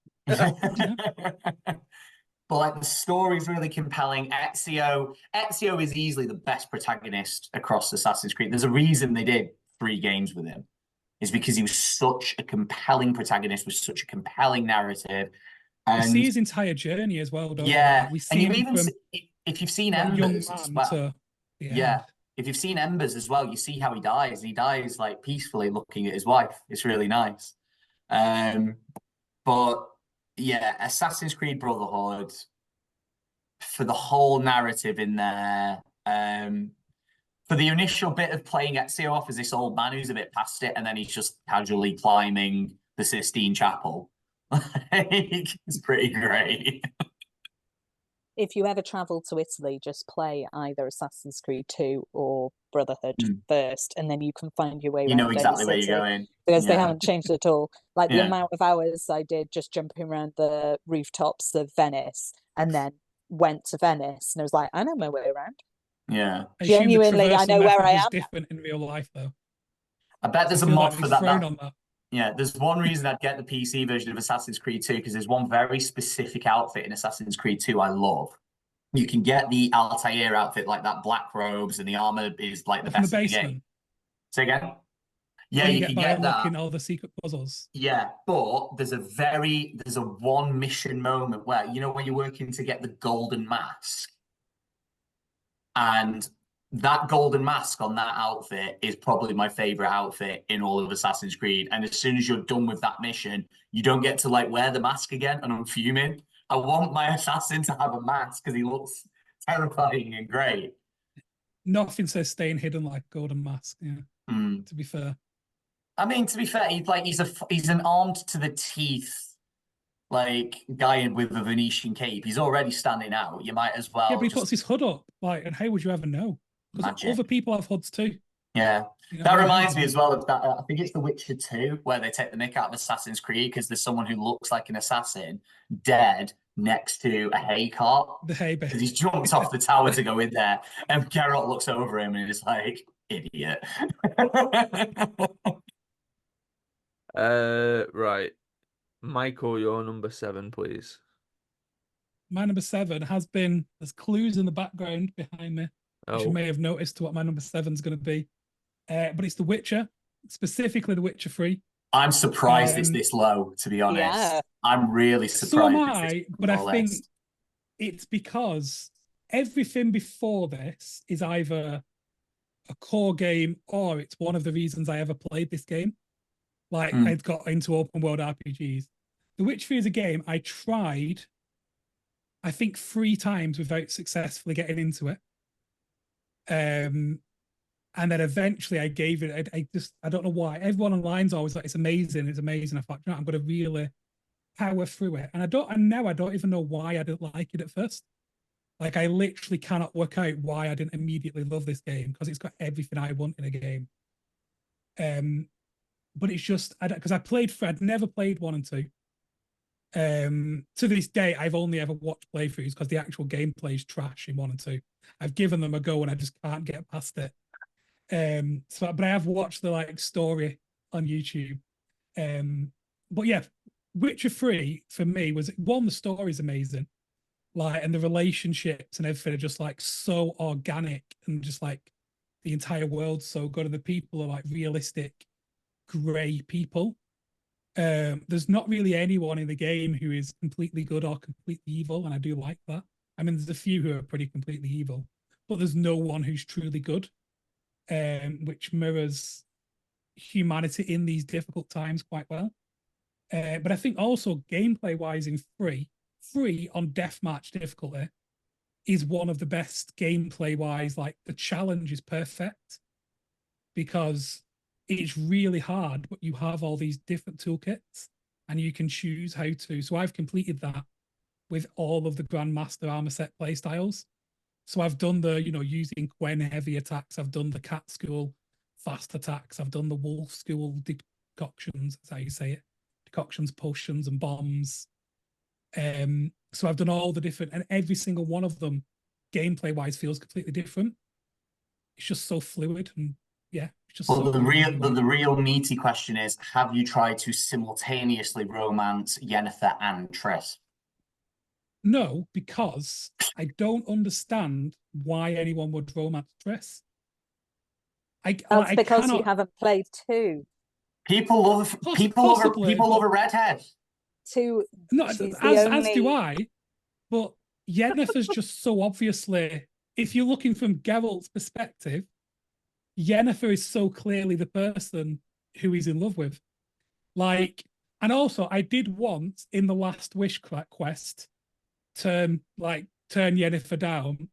But like the story's really compelling. Ezio is easily the best protagonist across Assassin's Creed. There's a reason they did 3 games with him. Is because he was such a compelling protagonist with such a compelling narrative. And we see his entire journey as well, don't yeah, we? We see him even from if you've seen young Embers man as well. to the Yeah. end. If you've seen Embers as well, you see how he dies. He dies like peacefully looking at his wife. It's really nice. But yeah, Assassin's Creed Brotherhood, for the whole narrative in there, for the initial bit of playing Ezio off as this old man who's a bit past it, and then he's just casually climbing the Sistine Chapel. It's pretty great. If you ever travel to Italy, just play either Assassin's Creed 2 or Brotherhood first, and then you can find your way You around know exactly where any you're city, going. because they haven't changed at all. Like the Yeah. amount of hours I did just jumping around the rooftops of Venice, and then went to Venice, and I was like, I know my way around. Yeah. I assume the Genuinely, I traversal know where method I was am. different in real life, though. I bet there's I a feel mod like for they've thrown that. on that. Yeah, there's one reason I'd get the PC version of Assassin's Creed 2, because there's one very specific outfit in Assassin's Creed 2 I love. You can get the Altair outfit, like that black robes, and the armor is like the From the best in the game. basement. Say again? Yeah, Or you get can by get that. unlocking all the secret puzzles. Yeah, but there's a one mission moment where, you know, when you're working to get the golden mask, and that golden mask on that outfit is probably my favorite outfit in all of Assassin's Creed. And as soon as you're done with that mission, you don't get to like wear the mask again, and I'm fuming. I want my assassin to have a mask because he looks terrifying and great. Nothing says staying hidden like Golden Mask. Yeah. To be fair. I mean, to be fair, he's an armed to the teeth like guy with a Venetian cape. He's already standing out. You might as well. Yeah, but he puts his hood up. Like, and how would you ever know? Because other people have hoods too. Yeah. You know, that reminds me as well of that. I think it's The Witcher 2, where they take the mick out of Assassin's Creed because there's someone who looks like an assassin dead next to a hay cart. The hay bale. Because he's jumped off the tower to go in there, and Geralt looks over him and is like, idiot. Right. Michael, your number 7, please. My number 7 there's clues in the background behind me, which you may have noticed to what my number 7 is going to be. But it's The Witcher, specifically The Witcher 3. I'm surprised it's this low, to be honest. Yeah. I'm really surprised. So am I, but I think it's because everything before this is either a core game or it's one of the reasons I ever played this game. Like, I'd got into open world RPGs. The Witcher 3 is a game I tried, I think, 3 times without successfully getting into it. And then eventually I gave it, I don't know why. Everyone online's always like, it's amazing. I thought, you know, I'm going to really power through it. And now I don't even know why I didn't like it at first. Like, I literally cannot work out why I didn't immediately love this game, because it's got everything I want in a game. But it's just, because I'd never played 1 and 2. To this day, I've only ever watched playthroughs because the actual gameplay is trash in 1 and 2. I've given them a go and I just can't get past it. But I have watched the like story on YouTube. But yeah, Witcher 3 for me was, one, the story's amazing, like, and the relationships and everything are just like so organic, and just like the entire world's so good, and the people are like realistic grey people. There's not really anyone in the game who is completely good or completely evil, and I do like that. I mean, there's a few who are pretty completely evil, but there's no one who's truly good, which mirrors humanity in these difficult times quite well. But I think also gameplay wise in free on deathmatch difficulty, is one of the best gameplay wise. Like the challenge is perfect because it's really hard, but you have all these different toolkits and you can choose how to. So I've completed that with all of the Grandmaster armor set playstyles. So I've done the, using Quen heavy attacks. I've done the cat school fast attacks. I've done the wolf school decoctions, that's how you say it. Decoctions, potions, and bombs. So I've done all the different, and every single one of them, gameplay wise, feels completely different. It's just so fluid, and yeah, it's just. Well, so the real meaty question is: have you tried to simultaneously romance Yennefer and Triss? No, because I don't understand why anyone would romance Triss. That's because cannot... you haven't played 2. People love possibly, people love a redhead. 2. No, She's as do I. But Yennefer's just so obviously, if you're looking from Geralt's perspective, Yennefer is so clearly the person who he's in love with. Like, and also I did once in the last wish quest turn Yennefer down,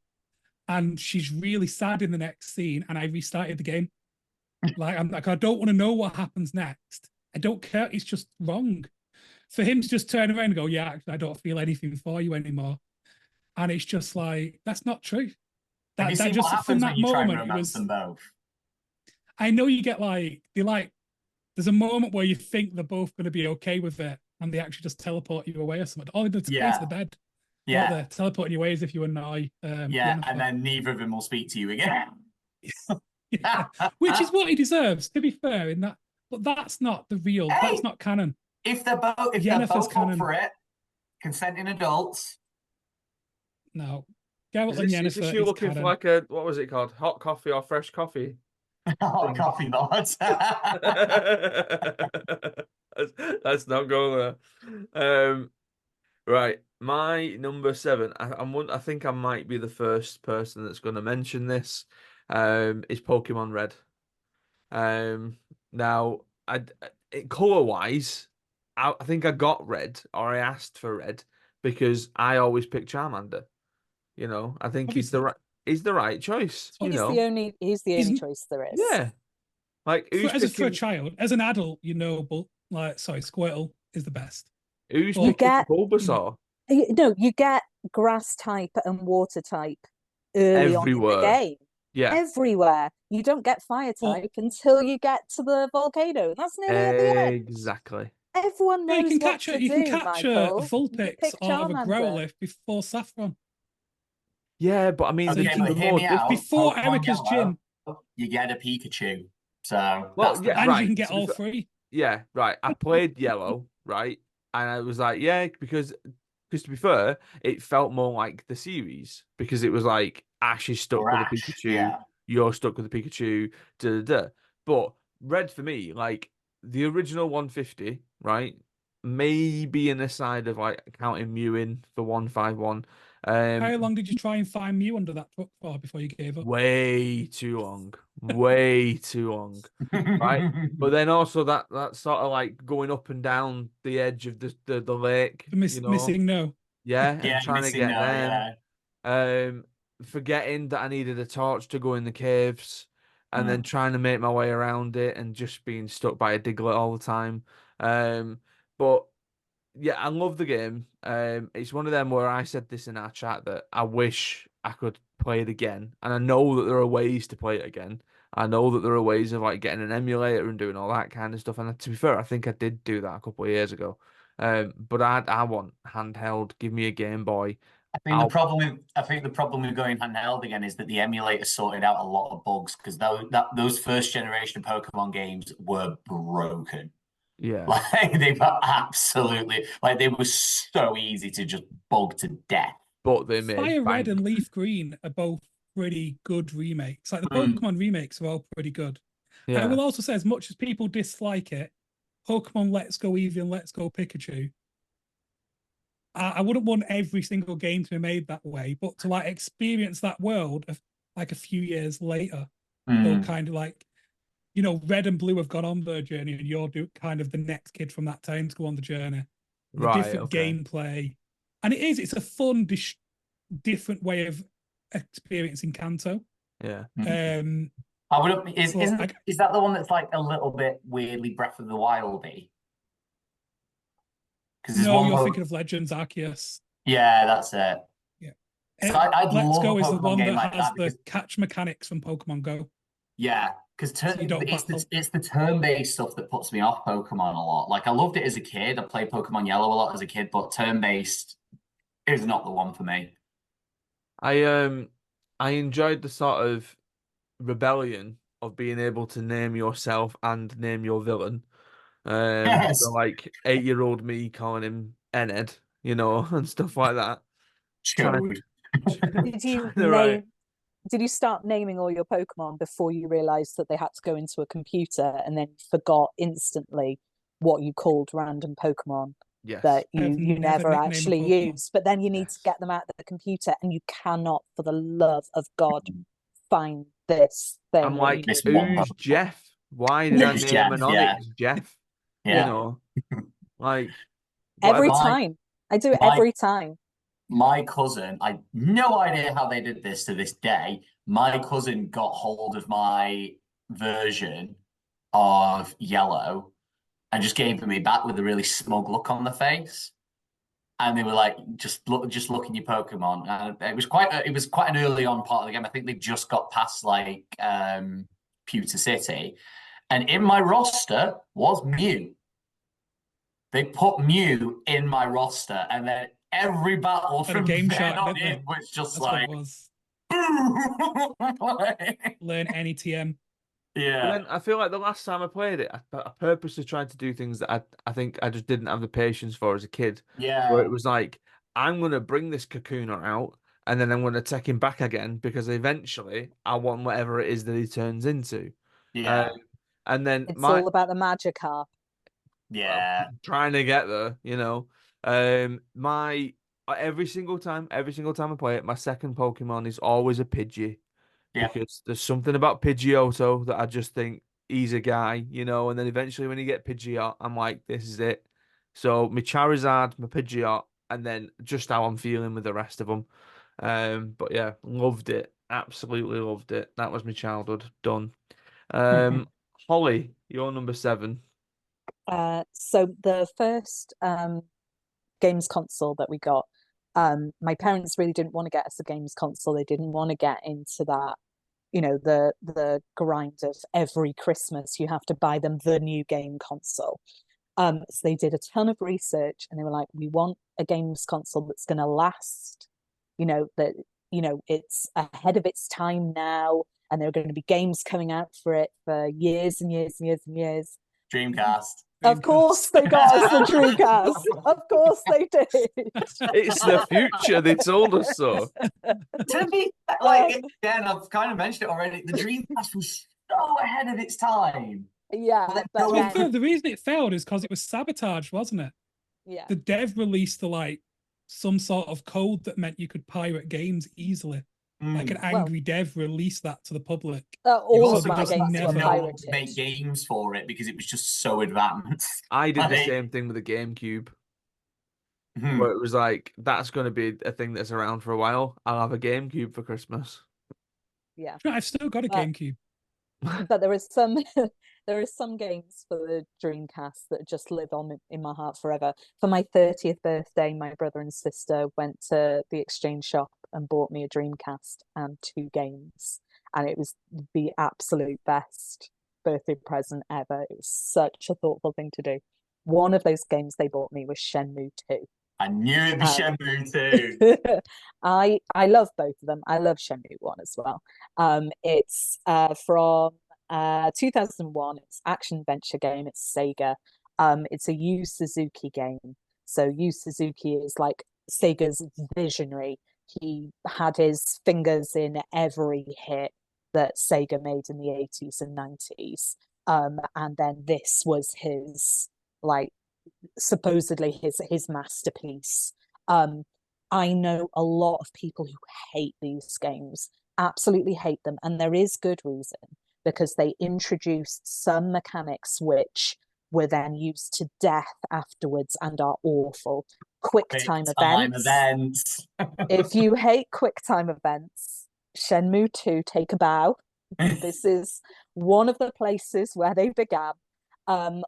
and she's really sad in the next scene, and I restarted the game. Like, I'm like, I don't want to know what happens next. I don't care. It's just wrong for him to just turn around and go, yeah, actually, I don't feel anything for you anymore. And it's just like, that's not true. Have you That seen just what happens from when that you try and moment, it romance was. them both? I know you get there's a moment where you think they're both going to be okay with it, and they actually just teleport you away or something. All in the place of the bed. Yeah. They're teleporting you away as if you annoy. Yeah, and then neither of them will speak to you again. Yeah. Which is what he deserves, to be fair, in that. But that's not the real. Hey, that's not canon. If they're both canon. up for it, consenting adults. No, Geralt and Yennefer is this you looking canon. for like a, what was it called, hot coffee or fresh coffee? Hot coffee, Lord. Let's not go there. Right, my number 7. I think I might be the first person that's going to mention this. Is Pokemon Red. Now, color wise, I think I got Red, or I asked for Red, because I always pick Charmander. I think he's the right choice. He's the only choice there is. Yeah. Like, for a child, as an adult, but Squirtle is the best. Who's picking Bulbasaur? No, you get grass type and water type early on in the game. Yeah. Everywhere. You don't get fire type until you get to the volcano. That's nearly at the end. Exactly. Everyone knows you can what catch to you do, can catch Michael. a Vulpix or a Growlithe before Saffron. Yeah, but I mean, okay, but hear me out. Before Pokemon Erica's Yellow, gym, you get a Pikachu. So and you can get all 3. Yeah, right. I played Yellow, right, and I was like, yeah, because to be fair, it felt more like the series, because it was like Ash is stuck with a Pikachu, you're stuck with a Pikachu, da da da. But Red for me, like the original 150, right? Maybe an aside of like counting Mew in for 151. How long did you try and find Mew under that truck for before you gave up? Way too long. Way too long. Right? But then also that sort of like going up and down the edge of the lake. Missing no. Yeah, and trying to get them. Yeah. Forgetting that I needed a torch to go in the caves, and then trying to make my way around it and just being stuck by a Diglett all the time. But yeah, I love the game. It's one of them where I said this in our chat that I wish I could play it again, and I know that there are ways to play it again. I know that there are ways of like getting an emulator and doing all that kind of stuff. And to be fair, I think I did do that a couple of years ago. But I want handheld. Give me a Game Boy. I think the problem with going handheld again is that the emulator sorted out a lot of bugs, because those first generation Pokemon games were broken. Yeah. Like they were absolutely, like they were so easy to just bug to death. But they made Fire Red and Leaf Green are both pretty good remakes. Like the Pokemon remakes are all pretty good. Yeah. And I will also say, as much as people dislike it, Pokemon Let's Go Eevee and Let's Go Pikachu, I wouldn't want every single game to be made that way, but to like experience that world of like a few years later, or kind of like, Red and Blue have gone on their journey, and you're kind of the next kid from that time to go on the journey. The different gameplay, and it's a fun different way of experiencing Kanto. Yeah. I would. But Is that the one that's like a little bit weirdly Breath of the Wildy? Because there's no, one. you're thinking of Legends Arceus. Yeah, that's it. Yeah. So I'd Let's love Go a is the Pokemon one game that like has that the because catch mechanics from Pokemon Go. yeah, because So you don't battle. it's the turn-based stuff that puts me off Pokemon a lot. Like I loved it as a kid. I played Pokemon Yellow a lot as a kid, but turn-based is not the one for me. I enjoyed the sort of rebellion of being able to name yourself and name your villain. So Yes, like 8-year-old me calling him Ened, you know, and stuff like that. Trying, Chode. Did you trying to write. did you start naming all your Pokemon before you realized that they had to go into a computer and then forgot instantly what you called random Pokemon Yes. that I have you never never nicknamed a actually Pokemon. use? But then you need to Yes. get them out of the computer and you cannot, for the love of God, find this thing I'm that like, This you one who's Pokemon. Jeff? Why did I Who's name Jeff? an Yeah, Onyx Jeff? You yeah. know, like every whatever. time. I do it My every time. my cousin, I no idea how they did this to this day. My cousin got hold of my version of Yellow and just gave it me back with a really smug look on the face. And they were like, just look in your Pokemon. And it was quite an early on part of the game. I think they just got past like Pewter City. And in my roster was Mew. They put Mew in my roster, and then every battle Had a from Game then Shark, on didn't they? in was just That's what like, it was. boom. Learn any TM. But Yeah, then I feel like the last time I played it, I purposely tried to do things that I think I just didn't have the patience for as a kid. Where yeah, it was like, I'm gonna bring this Kakuna out, and then I'm gonna take him back again because eventually I want whatever it is that he turns into. Um, yeah, and then It's all about the Magikarp. well, yeah, trying to get there, you know. My every single time I play it, my second Pokemon is always a Pidgey yeah. because there's something about Pidgeotto that I just think he's a guy, you know. And then eventually, when you get Pidgeot, I'm like, this is it. So my Charizard, my Pidgeot, and then just how I'm feeling with the rest of them. But yeah, loved it, absolutely loved it. That was my childhood done. Holly, you're number 7. So the first games console that we got, my parents really didn't want to get us a games console. They didn't want to get into that, the grind of every Christmas you have to buy them the new game console. So they did a ton of research and they were like, we want a games console that's going to last, that it's ahead of its time now, and there are going to be games coming out for it for years and years and years and years. Dreamcast. Of course they got us the Dreamcast. Of course they did. It's the future. They told us so. To be like again, I've kind of mentioned it already. The Dreamcast was so ahead of its time. Yeah, but To be fair, then, the reason it failed is because it was sabotaged, wasn't it? yeah. The dev released some sort of code that meant you could pirate games easily. Like an Well, angry dev released that to the public. all So of they my just games were never- no one could make pirated. games for it because it was just so advanced. I did the Like, same thing with the GameCube, hmm. where it was like, that's going to be a thing that's around for a while. I'll have a GameCube for Christmas. Yeah. I've still got a But- GameCube. But there is some there are some games for the Dreamcast that just live on in my heart forever. For my 30th birthday, my brother and sister went to the exchange shop and bought me a Dreamcast and 2 games. And it was the absolute best birthday present ever. It was such a thoughtful thing to do. One of those games they bought me was Shenmue 2. I knew it'd be Shenmue too. I love both of them. I love Shenmue 1 as well. It's from 2001. It's action adventure game. It's Sega. It's a Yu Suzuki game. So Yu Suzuki is like Sega's visionary. He had his fingers in every hit that Sega made in the 80s and 90s. And then this was his like supposedly his masterpiece. I know a lot of people who hate these games, absolutely hate them, and there is good reason because they introduced some mechanics which were then used to death afterwards and are awful. quick Quick time time events. events. If you hate quick time events, Shenmue 2, take a bow. This is one of the places where they began.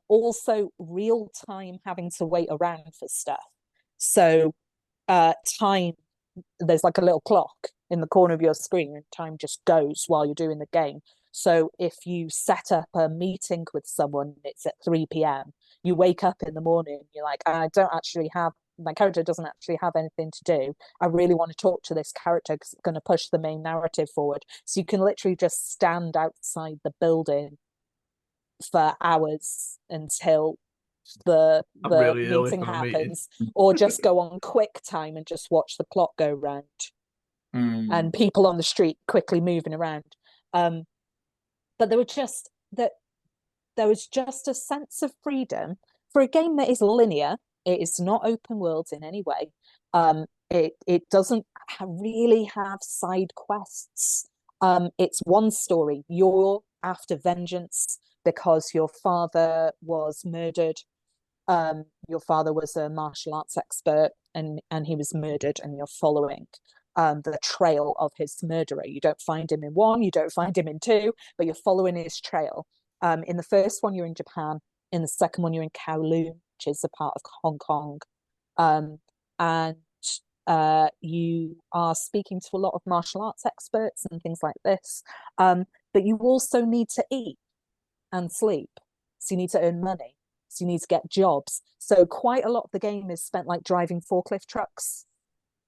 Also, real time having to wait around for stuff. So, time, there's like a little clock in the corner of your screen, and time just goes while you're doing the game. So, if you set up a meeting with someone, it's at 3 p.m., you wake up in the morning, you're like, my character doesn't actually have anything to do. I really want to talk to this character because it's going to push the main narrative forward. So you can literally just stand outside the building for hours until the I'm really early meeting for a meeting. happens, or just go on quick time and just watch the clock go round and people on the street quickly moving around. But there was just a sense of freedom for a game that is linear. It is not open world in any way. It doesn't really have side quests. It's one story. You're after vengeance because your father was murdered. Your father was a martial arts expert, and he was murdered, and you're following the trail of his murderer. You don't find him in 1, you don't find him in 2, but you're following his trail. In the first one, you're in Japan. In the second one, you're in Kowloon, which is a part of Hong Kong. And you are speaking to a lot of martial arts experts and things like this. But you also need to eat and sleep. So you need to earn money. So you need to get jobs. So quite a lot of the game is spent like driving forklift trucks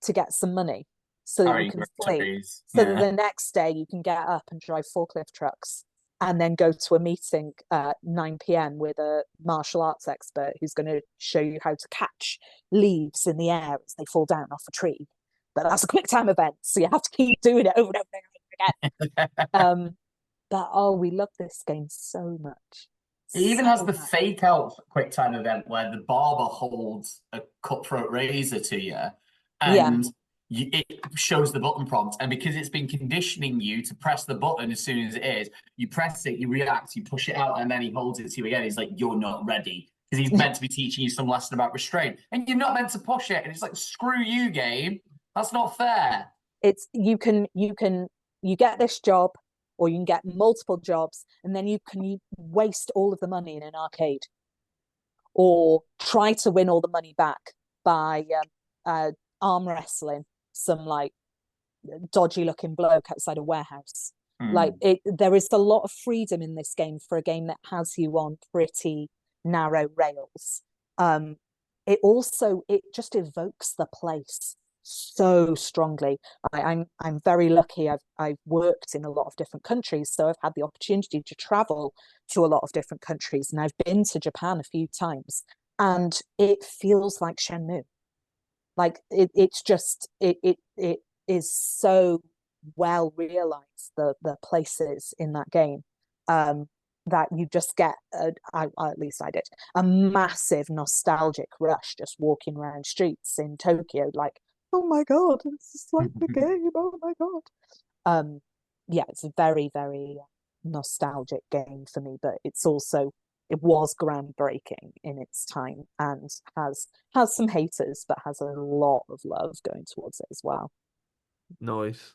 to get some money so that you can sleep. So that the next day you can get up and drive forklift trucks and then go to a meeting at 9 p.m. with a martial arts expert who's going to show you how to catch leaves in the air as they fall down off a tree. But that's a quick time event, so you have to keep doing it over and over and over again. But we love this game so much. It even has the fake out quick time event where the barber holds a cutthroat razor to you, and it shows the button prompt. And because it's been conditioning you to press the button as soon as it is, you press it, you react, you push it out, and then he holds it to you again. He's like, "You're not ready," because he's meant to be teaching you some lesson about restraint, and you're not meant to push it. And it's like, "Screw you, game. That's not fair." It's you get this job, or you can get multiple jobs, and then you waste all of the money in an arcade, or try to win all the money back by arm wrestling some like dodgy looking bloke outside a warehouse. Like there is a lot of freedom in this game for a game that has you on pretty narrow rails. It just evokes the place so strongly. I'm very lucky. I've worked in a lot of different countries, so I've had the opportunity to travel to a lot of different countries, and I've been to Japan a few times, and it feels like Shenmue. Like it is so well realized, the places in that game, that you just get at least I did a massive nostalgic rush just walking around streets in Tokyo, like, oh my god, this is like the game, oh my god. Yeah, it's a very, very nostalgic game for me, but it was groundbreaking in its time and has some haters, but has a lot of love going towards it as well. Nice.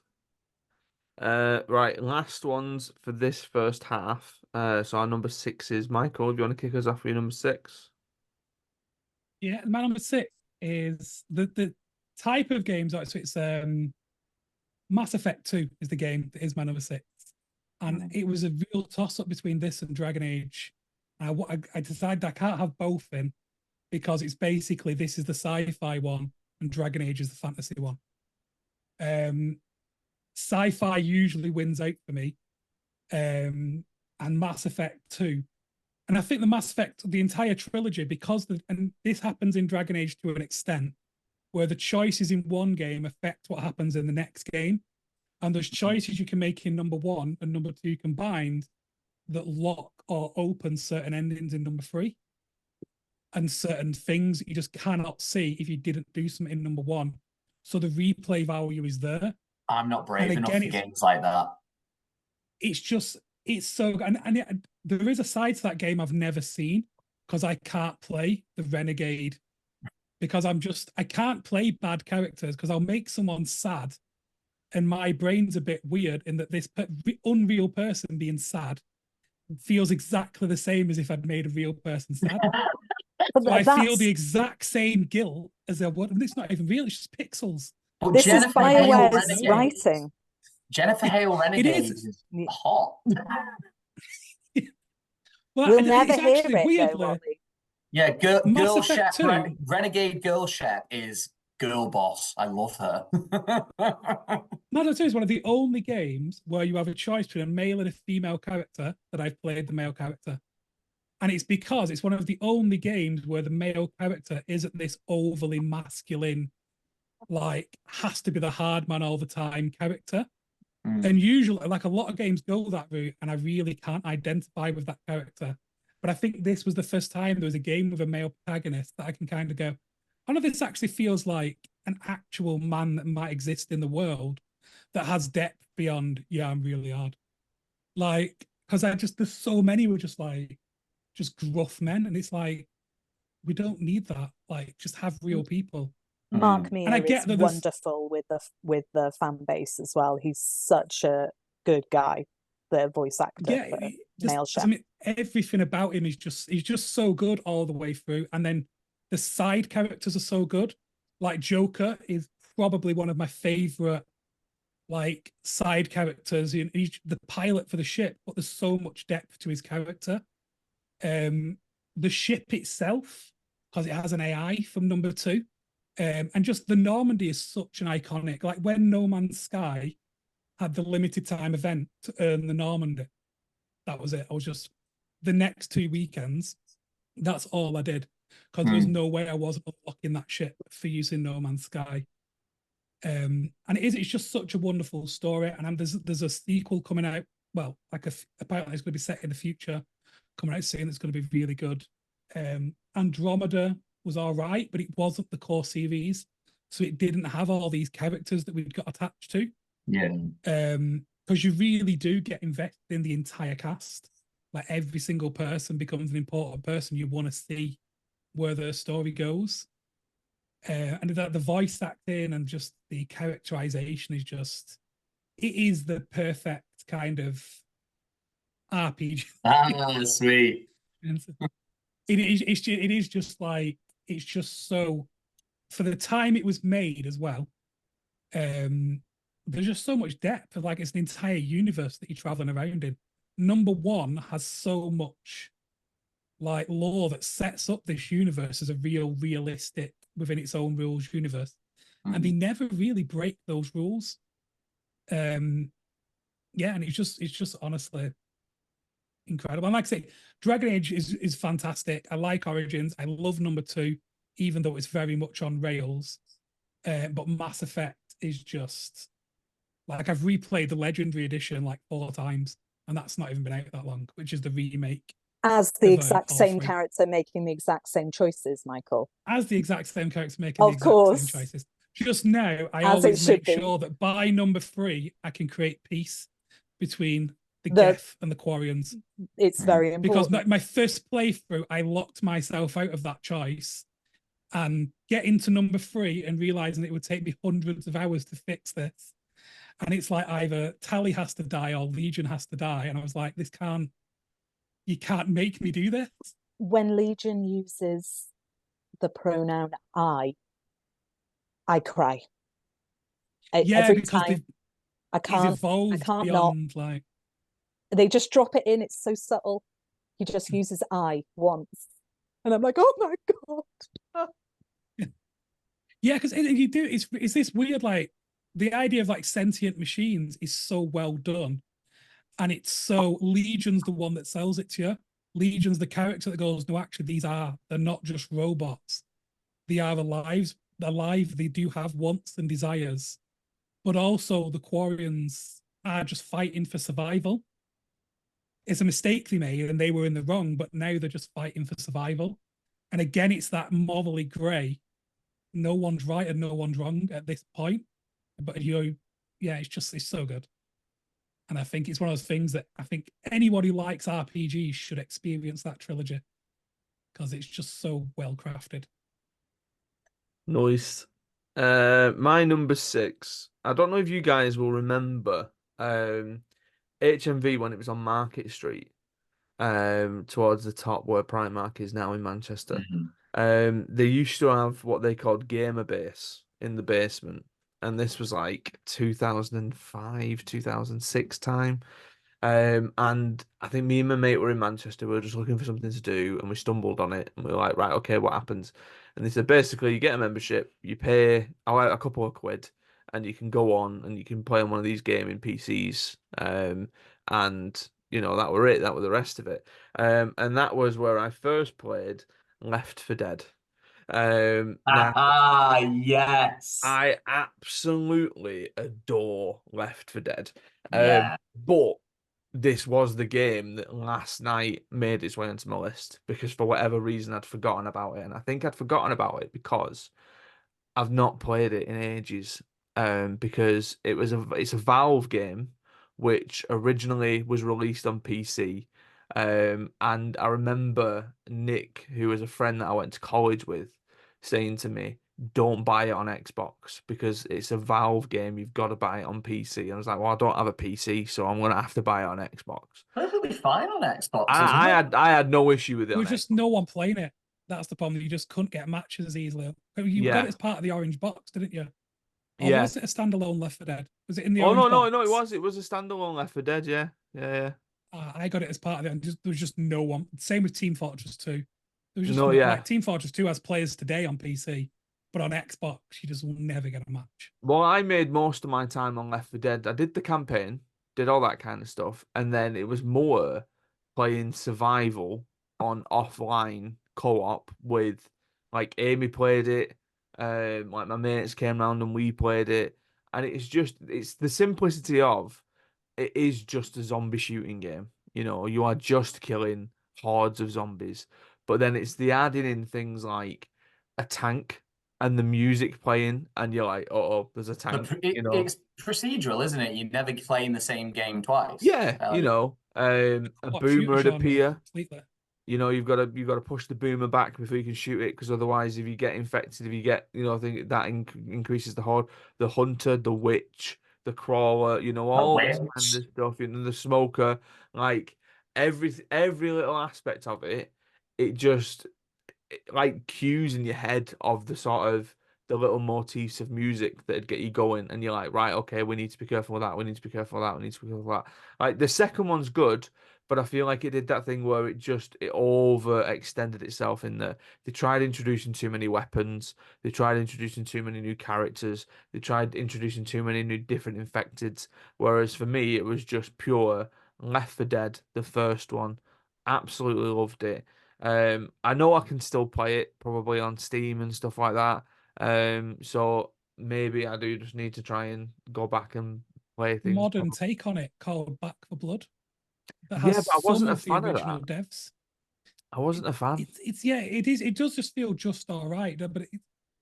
Right, last ones for this first half. So our number 6 is Michael. Do you want to kick us off with your number 6? Yeah, my number 6 is the type of games. So it's Mass Effect 2 is the game that is my number 6, and it was a real toss up between this and Dragon Age. I decided I can't have both in because it's basically this is the sci-fi one and Dragon Age is the fantasy one. Sci-fi usually wins out for me, and Mass Effect 2. And I think the Mass Effect, the entire trilogy, and this happens in Dragon Age to an extent, where the choices in one game affect what happens in the next game. And there's choices you can make in number 1 and number 2 combined that lock or open certain endings in number 3. And certain things that you just cannot see if you didn't do something in number 1. So the replay value is there. I'm not brave enough for games like that. It's so, and there is a side to that game I've never seen because I can't play the Renegade because I can't play bad characters because I'll make someone sad, and my brain's a bit weird in that this unreal person being sad feels exactly the same as if I'd made a real person sad. So I feel the exact same guilt as a what. It's not even real; it's just pixels. But This is Jennifer Hale BioWare's Renegades. writing. Jennifer Hale Renegades is. is hot. Well, We'll never it's hear actually it, weirdly. though, Ollie. Yeah, Mass girl Effect chef, 2. Renegade Girl Chef is girl boss. I love her. Mass Effect 2 is one of the only games where you have a choice between a male and a female character that I've played the male character. And it's because it's one of the only games where the male character isn't this overly masculine, like, has to be the hard man all the time character. And usually, like, a lot of games go that route, and I really can't identify with that character. But I think this was the first time there was a game with a male protagonist that I can kind of go, I know this actually feels like an actual man that might exist in the world that has depth beyond, yeah, I'm really hard. Like, because there's so many who are just like, just gruff men. And it's like, we don't need that. Like, just have real people. Mark And I Meir get is that wonderful with the fan base as well. He's such a good guy, the voice actor yeah, for just, Male Chef. I mean, everything about him is he's just so good all the way through. And then the side characters are so good. Like Joker is probably one of my favorite like side characters. He's the pilot for the ship, but there's so much depth to his character. The ship itself, because it has an AI from number 2. And just the Normandy is such an iconic, like when No Man's Sky had the limited time event to earn the Normandy, that was it. I was just, the next 2 weekends, that's all I did. Because there was no way I wasn't unlocking that ship for using No Man's Sky. And it's just such a wonderful story. And there's a sequel coming out. Well, apparently it's going to be set in the future, coming out soon. It's going to be really good. Andromeda was all right, but it wasn't the core series, so it didn't have all these characters that we'd got attached to. Yeah. Because you really do get invested in the entire cast. Like every single person becomes an important person. You want to see where their story goes. And the voice acting and just the characterization is just, it is the perfect kind of RPG. Ah, sweet. It is just like, it's just so, for the time it was made as well, there's just so much depth. Like, it's an entire universe that you're traveling around in. Number 1 has so much like lore that sets up this universe as a realistic within its own rules universe, and they never really break those rules. Yeah, and it's just honestly incredible. And like I say, Dragon Age is fantastic. I like Origins. I love number 2, even though it's very much on rails. But Mass Effect is just like, I've replayed the Legendary Edition like 4 times, and that's not even been out that long, which is the remake. As the exact same character making the exact same choices, Michael. As the exact same character making the exact same choices. Just now, I always make sure that by number 3, I can create peace between the Geth and the Quarians. It's very important. Because my first playthrough, I locked myself out of that choice, and getting to number 3 and realizing it would take me hundreds of hours to fix this. And it's like either Tally has to die or Legion has to die. And I was like, you can't make me do this. When Legion uses the pronoun I cry. Yeah, every because time I can't beyond, not. Like, they just drop it in. It's so subtle. He just uses I once, and I'm like, oh my god. Yeah, because you do. It's this weird, like, the idea of like sentient machines is so well done, and it's so, Legion's the one that sells it to you. Legion's the character that goes, no, actually, they're not just robots. They are alive. They do have wants and desires, but also the Quarians are just fighting for survival. It's a mistake they made, and they were in the wrong, but now they're just fighting for survival. And again, it's that morally grey. No one's right and no one's wrong at this point. But it's so good. And I think it's one of those things that I think anyone who likes RPGs should experience that trilogy, because it's just so well crafted. Nice. My number six. I don't know if you guys will remember HMV when it was on Market Street, towards the top where Primark is now in Manchester. Mhm. They used to have what they called Gamer Base in the basement, and this was like 2005, 2006 time. And I think me and my mate were in Manchester. We were just looking for something to do, and we stumbled on it. And we were like, right, okay, what happens? And they said basically, you get a membership, you pay a couple of quid, and you can go on and you can play on one of these gaming PCs. And that were it. That was the rest of it. And that was where I first played Left 4 Dead. Now Ah, yes. I absolutely adore Left 4 Dead. Yeah. But this was the game that last night made its way onto my list because for whatever reason I'd forgotten about it. And I think I'd forgotten about it because I've not played it in ages. Because it's a Valve game which originally was released on PC. And I remember Nick, who was a friend that I went to college with, saying to me, "Don't buy it on Xbox because it's a Valve game. You've got to buy it on PC." And I was like, "Well, I don't have a PC, so I'm gonna have to buy it on Xbox." Perfectly fine on Xbox, isn't I it? had I had no issue with it There on was just Xbox. no one playing it. That's the problem. You just couldn't get matches easily. You got Yeah, it as part of the orange box, didn't you? Or yeah. was it a standalone Left 4 Dead? Was it in the Oh orange no, no, no! box? It was a standalone Left 4 Dead. Yeah, yeah, yeah. I got it as part of it, and there was just no one. Same with Team Fortress 2. There was just No, no, like yeah. Team Fortress 2 has players today on PC, but on Xbox, you just will never get a match. Well, I made most of my time on Left 4 Dead. I did the campaign, did all that kind of stuff, and then it was more playing survival on offline co-op with like Amy played it, like my mates came round and we played it, and it's the simplicity of it is just a zombie shooting game. You are just killing hordes of zombies, but then it's the adding in things like a tank and the music playing, and you're like, oh, there's a tank, It's procedural, isn't it? You never play in the same game twice. Yeah, a Co-op shooter boomer would genre appear. completely. You've got to push the boomer back before you can shoot it, because otherwise, if you get infected, if you get, I think that increases the horde, the hunter, the witch, the crawler, A all this kind witch. of stuff, the smoker, like every little aspect of it, it just like cues in your head of the sort of the little motifs of music that'd get you going, and you're like, right, okay, we need to be careful with that. We need to be careful with that. We need to be careful with that. Like the second one's good, but I feel like it did that thing where it overextended itself in there. They tried introducing too many weapons. They tried introducing too many new characters. They tried introducing too many new different infecteds. Whereas for me, it was just pure Left 4 Dead, the first one. Absolutely loved it. I know I can still play it probably on Steam and stuff like that. So maybe I do just need to try and go back and play things. Modern take on it called Back for Blood that has Yeah, but I some wasn't a of the fan of original that. devs. I wasn't a fan. It's yeah, it is. It does just feel just all right, but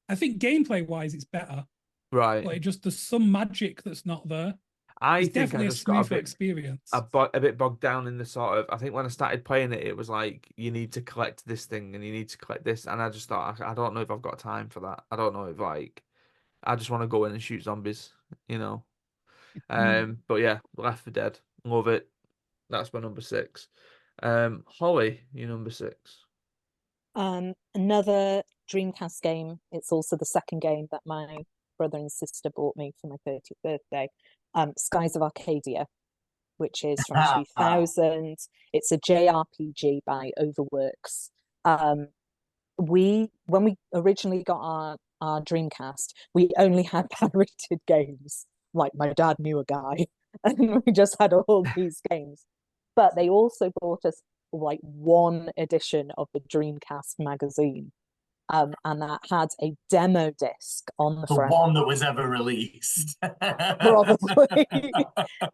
I think gameplay wise, it's better. Right. But it just there's some magic that's not there. I It's think I definitely a just got smoother experience. a bit bogged down in the sort of. I think when I started playing it, it was like you need to collect this thing and you need to collect this, and I just thought I don't know if I've got time for that. I don't know if like I just want to go in and shoot zombies, you know. But yeah, Left 4 Dead, love it. That's my number six. Holly, you number six. Another Dreamcast game. It's also the second game that my brother and sister bought me for my 30th birthday. Skies of Arcadia, which is from 2000. It's a JRPG by Overworks. When we originally got our Dreamcast, we only had pirated games. Like my dad knew a guy, and we just had all these games. But they also bought us like one edition of the Dreamcast magazine, and that had a demo disc on the The front, one that was ever released. probably,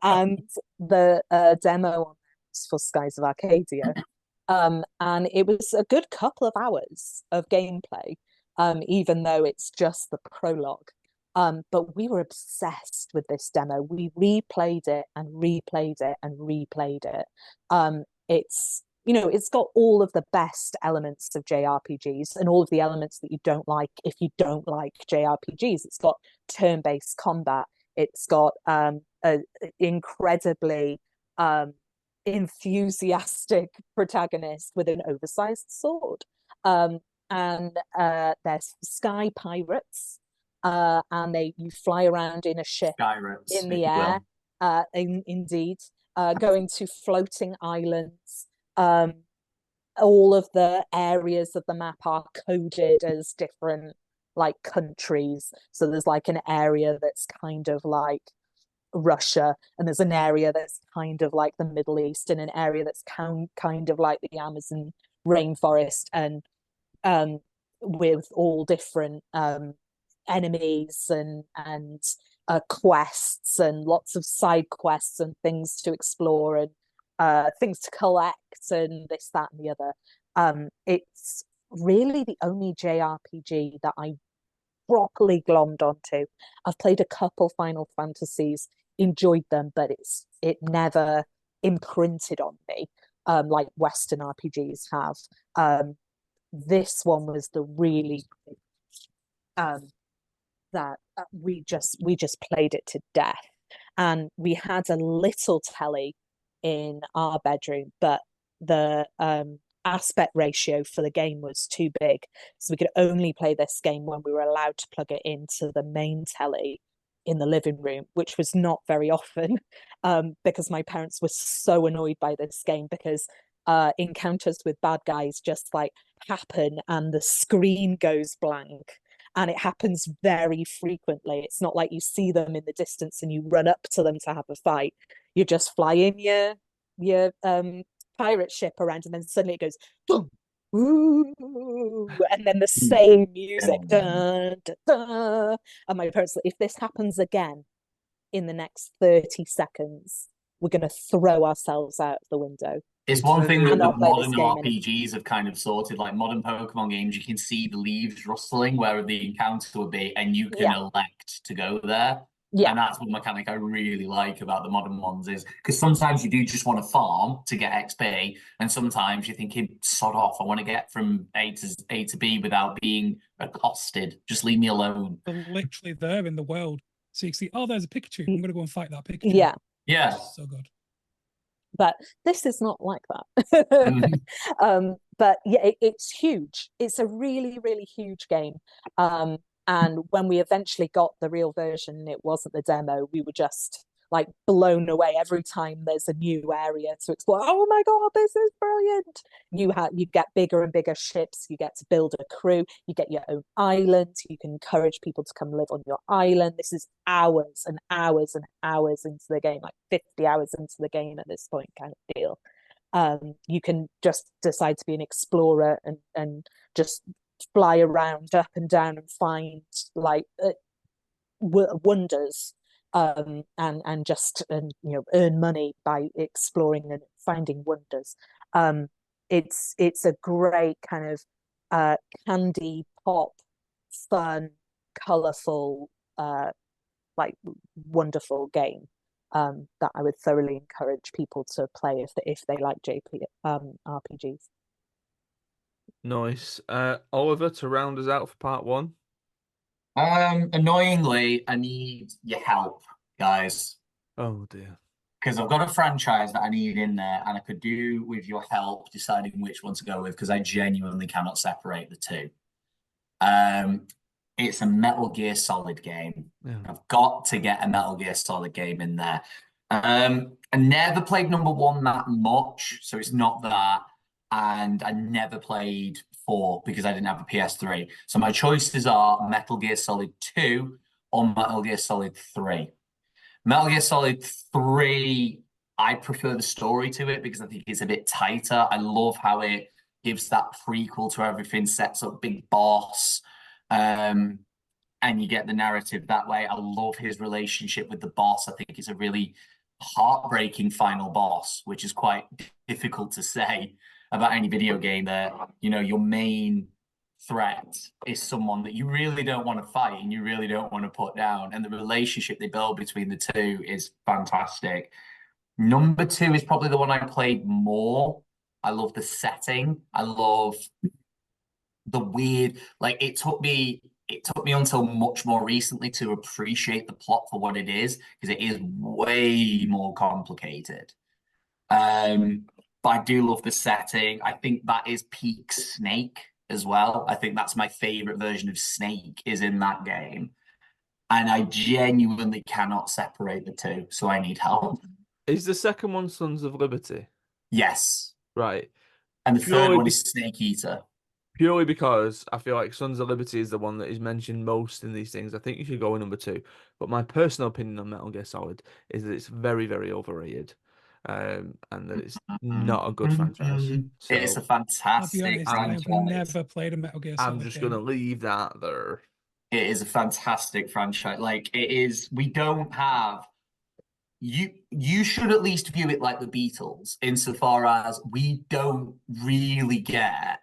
and the demo was for Skies of Arcadia. And it was a good couple of hours of gameplay, even though it's just the prologue. But we were obsessed with this demo. We replayed it and replayed it and replayed it. It's you know, it's got all of the best elements of JRPGs and all of the elements that you don't like if you don't like JRPGs. It's got turn-based combat. It's got a incredibly enthusiastic protagonist with an oversized sword. And there's sky pirates, and you fly around in a ship Skyrates, in the air. Indeed, going to floating islands. All of the areas of the map are coded as different like countries. So there's like an area that's kind of like Russia, and there's an area that's kind of like the Middle East, and an area that's kind of like the Amazon rainforest, and with all different enemies and quests and lots of side quests and things to explore and things to collect and this, that, and the other. It's really the only JRPG that I properly glommed onto. I've played a couple Final Fantasies, enjoyed them, but it never imprinted on me like Western RPGs have. This one was the really that we just played it to death, and we had a little telly in our bedroom, but the aspect ratio for the game was too big, so we could only play this game when we were allowed to plug it into the main telly in the living room, which was not very often, because my parents were so annoyed by this game because encounters with bad guys just like happen and the screen goes blank, and it happens very frequently. It's not like you see them in the distance and you run up to them to have a fight. You just fly in your pirate ship around, and then suddenly it goes boom, ooh, and then the same music, dun, dun, dun. And my parents, if this happens again in the next 30 seconds, we're going to throw ourselves out of the window. It's one thing that the modern RPGs have kind of sorted, like modern Pokemon games, you can see the leaves rustling where the encounter would be, and you can elect to go there. Yeah. And that's one mechanic I really like about the modern ones, is because sometimes you do just want to farm to get XP, and sometimes you're thinking, sod off, I want to get from A to B without being accosted. Just leave me alone. They're literally there in the world. So you can see, oh, there's a Pikachu. I'm going to go and fight that Pikachu. Yeah. Yeah. So good. But this is not like that. But yeah, it's huge. It's a really, really huge game. And when we eventually got the real version, it wasn't the demo. We were just like blown away every time there's a new area to explore. Oh my god, this is brilliant! You get bigger and bigger ships. You get to build a crew. You get your own island. You can encourage people to come live on your island. This is hours and hours and hours into the game, like 50 hours into the game at this point, kind of deal. You can just decide to be an explorer and just fly around up and down and find like wonders, and just you know, earn money by exploring and finding wonders. It's a great kind of candy pop, fun, colorful, like wonderful game that I would thoroughly encourage people to play if they like RPGs. Nice. Oliver, to round us out for part one. Annoyingly, I need your help, guys, Oh dear. because I've got a franchise that I need in there, and I could do with your help deciding which one to go with, because I genuinely cannot separate the two. It's a Metal Gear Solid game. Yeah. I've got to get a Metal Gear Solid game in there. I never played number one that much, so it's not that. And I never played 4 because I didn't have a PS3. So my choices are Metal Gear Solid 2 or Metal Gear Solid 3. Metal Gear Solid 3, I prefer the story to it because I think it's a bit tighter. I love how it gives that prequel to everything, sets up Big Boss, and you get the narrative that way. I love his relationship with the boss. I think it's a really heartbreaking final boss, which is quite difficult to say about any video game, that, you know, your main threat is someone that you really don't want to fight and you really don't want to put down. And the relationship they build between the two is fantastic. Number 2 is probably the one I played more. I love the setting. I love the weird, like it took me until much more recently to appreciate the plot for what it is, because it is way more complicated. Um, but I do love the setting. I think that is peak Snake as well. I think that's my favorite version of Snake is in that game. And I genuinely cannot separate the two, so I need help. Is the second one Sons of Liberty? Yes. Right. And the third Purely one be is Snake Eater. purely because I feel like Sons of Liberty is the one that is mentioned most in these things. I think you should go with number two. But my personal opinion on Metal Gear Solid is that it's very, very overrated. And that it's not a good franchise. It's a So I'll be fantastic honest, I have franchise. never played a Metal Gear I'm Solid just gonna game. leave that there. It is a fantastic franchise. Like it is, we don't have you should at least view it like the Beatles, insofar as we don't really get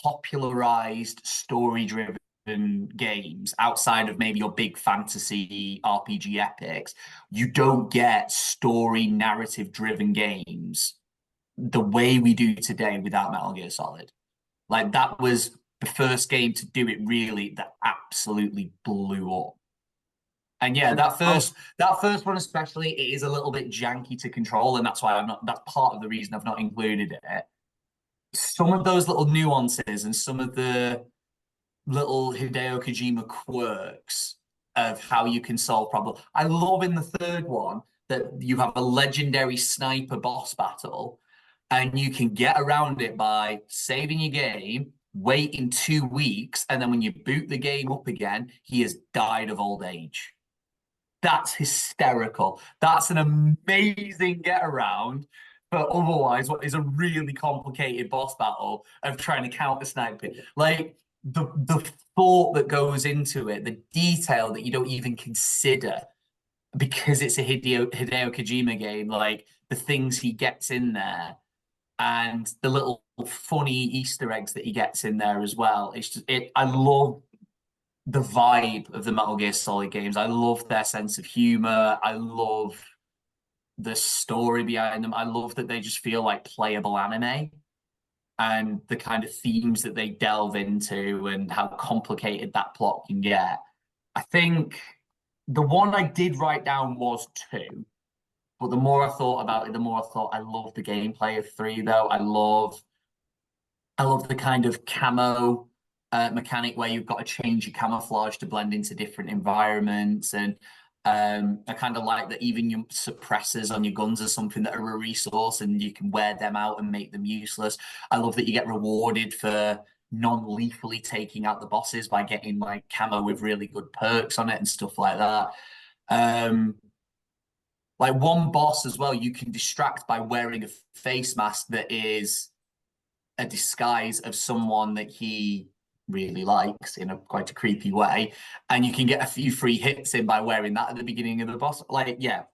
popularized story-driven games outside of maybe your big fantasy RPG epics. You don't get story narrative-driven games the way we do today without Metal Gear Solid. Like that was the first game to do it really that absolutely blew up. And yeah, And that first one especially, it is a little bit janky to control, and that's why I'm not. That's part of the reason I've not included it. Some of those little nuances and some of the little Hideo Kojima quirks of how you can solve problems. I love in the third one that you have a legendary sniper boss battle, and you can get around it by saving your game, waiting 2 weeks, and then when you boot the game up again, he has died of old age. That's hysterical. That's an amazing get around. But otherwise, what is a really complicated boss battle of trying to counter snipe it. Like the thought that goes into it, the detail that you don't even consider because it's a Hideo Kojima game, like the things he gets in there and the little funny Easter eggs that he gets in there as well. It's just it. I love the vibe of the Metal Gear Solid games. I love their sense of humor. I love the story behind them. I love that they just feel like playable anime and the kind of themes that they delve into and how complicated that plot can get. I think the one I did write down was two, but the more I thought about it, the more I thought I love the gameplay of three, though. I love the kind of camo mechanic where you've got to change your camouflage to blend into different environments. And I kind of like that even your suppressors on your guns are something that are a resource and you can wear them out and make them useless. I love that you get rewarded for non-lethally taking out the bosses by getting like camo with really good perks on it and stuff like that. Um, like one boss as well, you can distract by wearing a face mask that is a disguise of someone that he really likes in a quite a creepy way, and you can get a few free hits in by wearing that at the beginning of the boss. Like, yeah,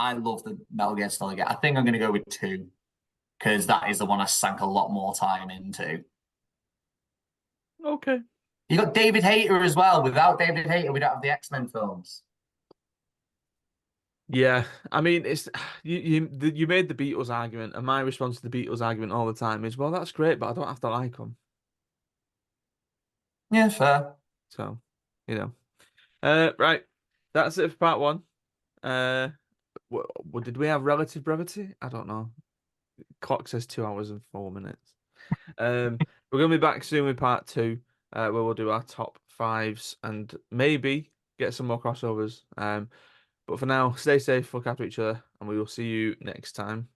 I love the Metal Gear Solid. I think I'm going to go with two because that is the one I sank a lot more time into. Okay. You got David Hayter as well. Without David Hayter, we don't have the X-Men films. Yeah, I mean, it's you made the Beatles argument, and my response to the Beatles argument all the time is, well, that's great, but I don't have to like them. Yeah, fair. So, you know, right, that's it for part one. Uh, did we have relative brevity? I don't know. Clock says 2 hours and 4 minutes. We're gonna be back soon with part two, where we'll do our top fives and maybe get some more crossovers. But for now, stay safe, look after each other, and we will see you next time.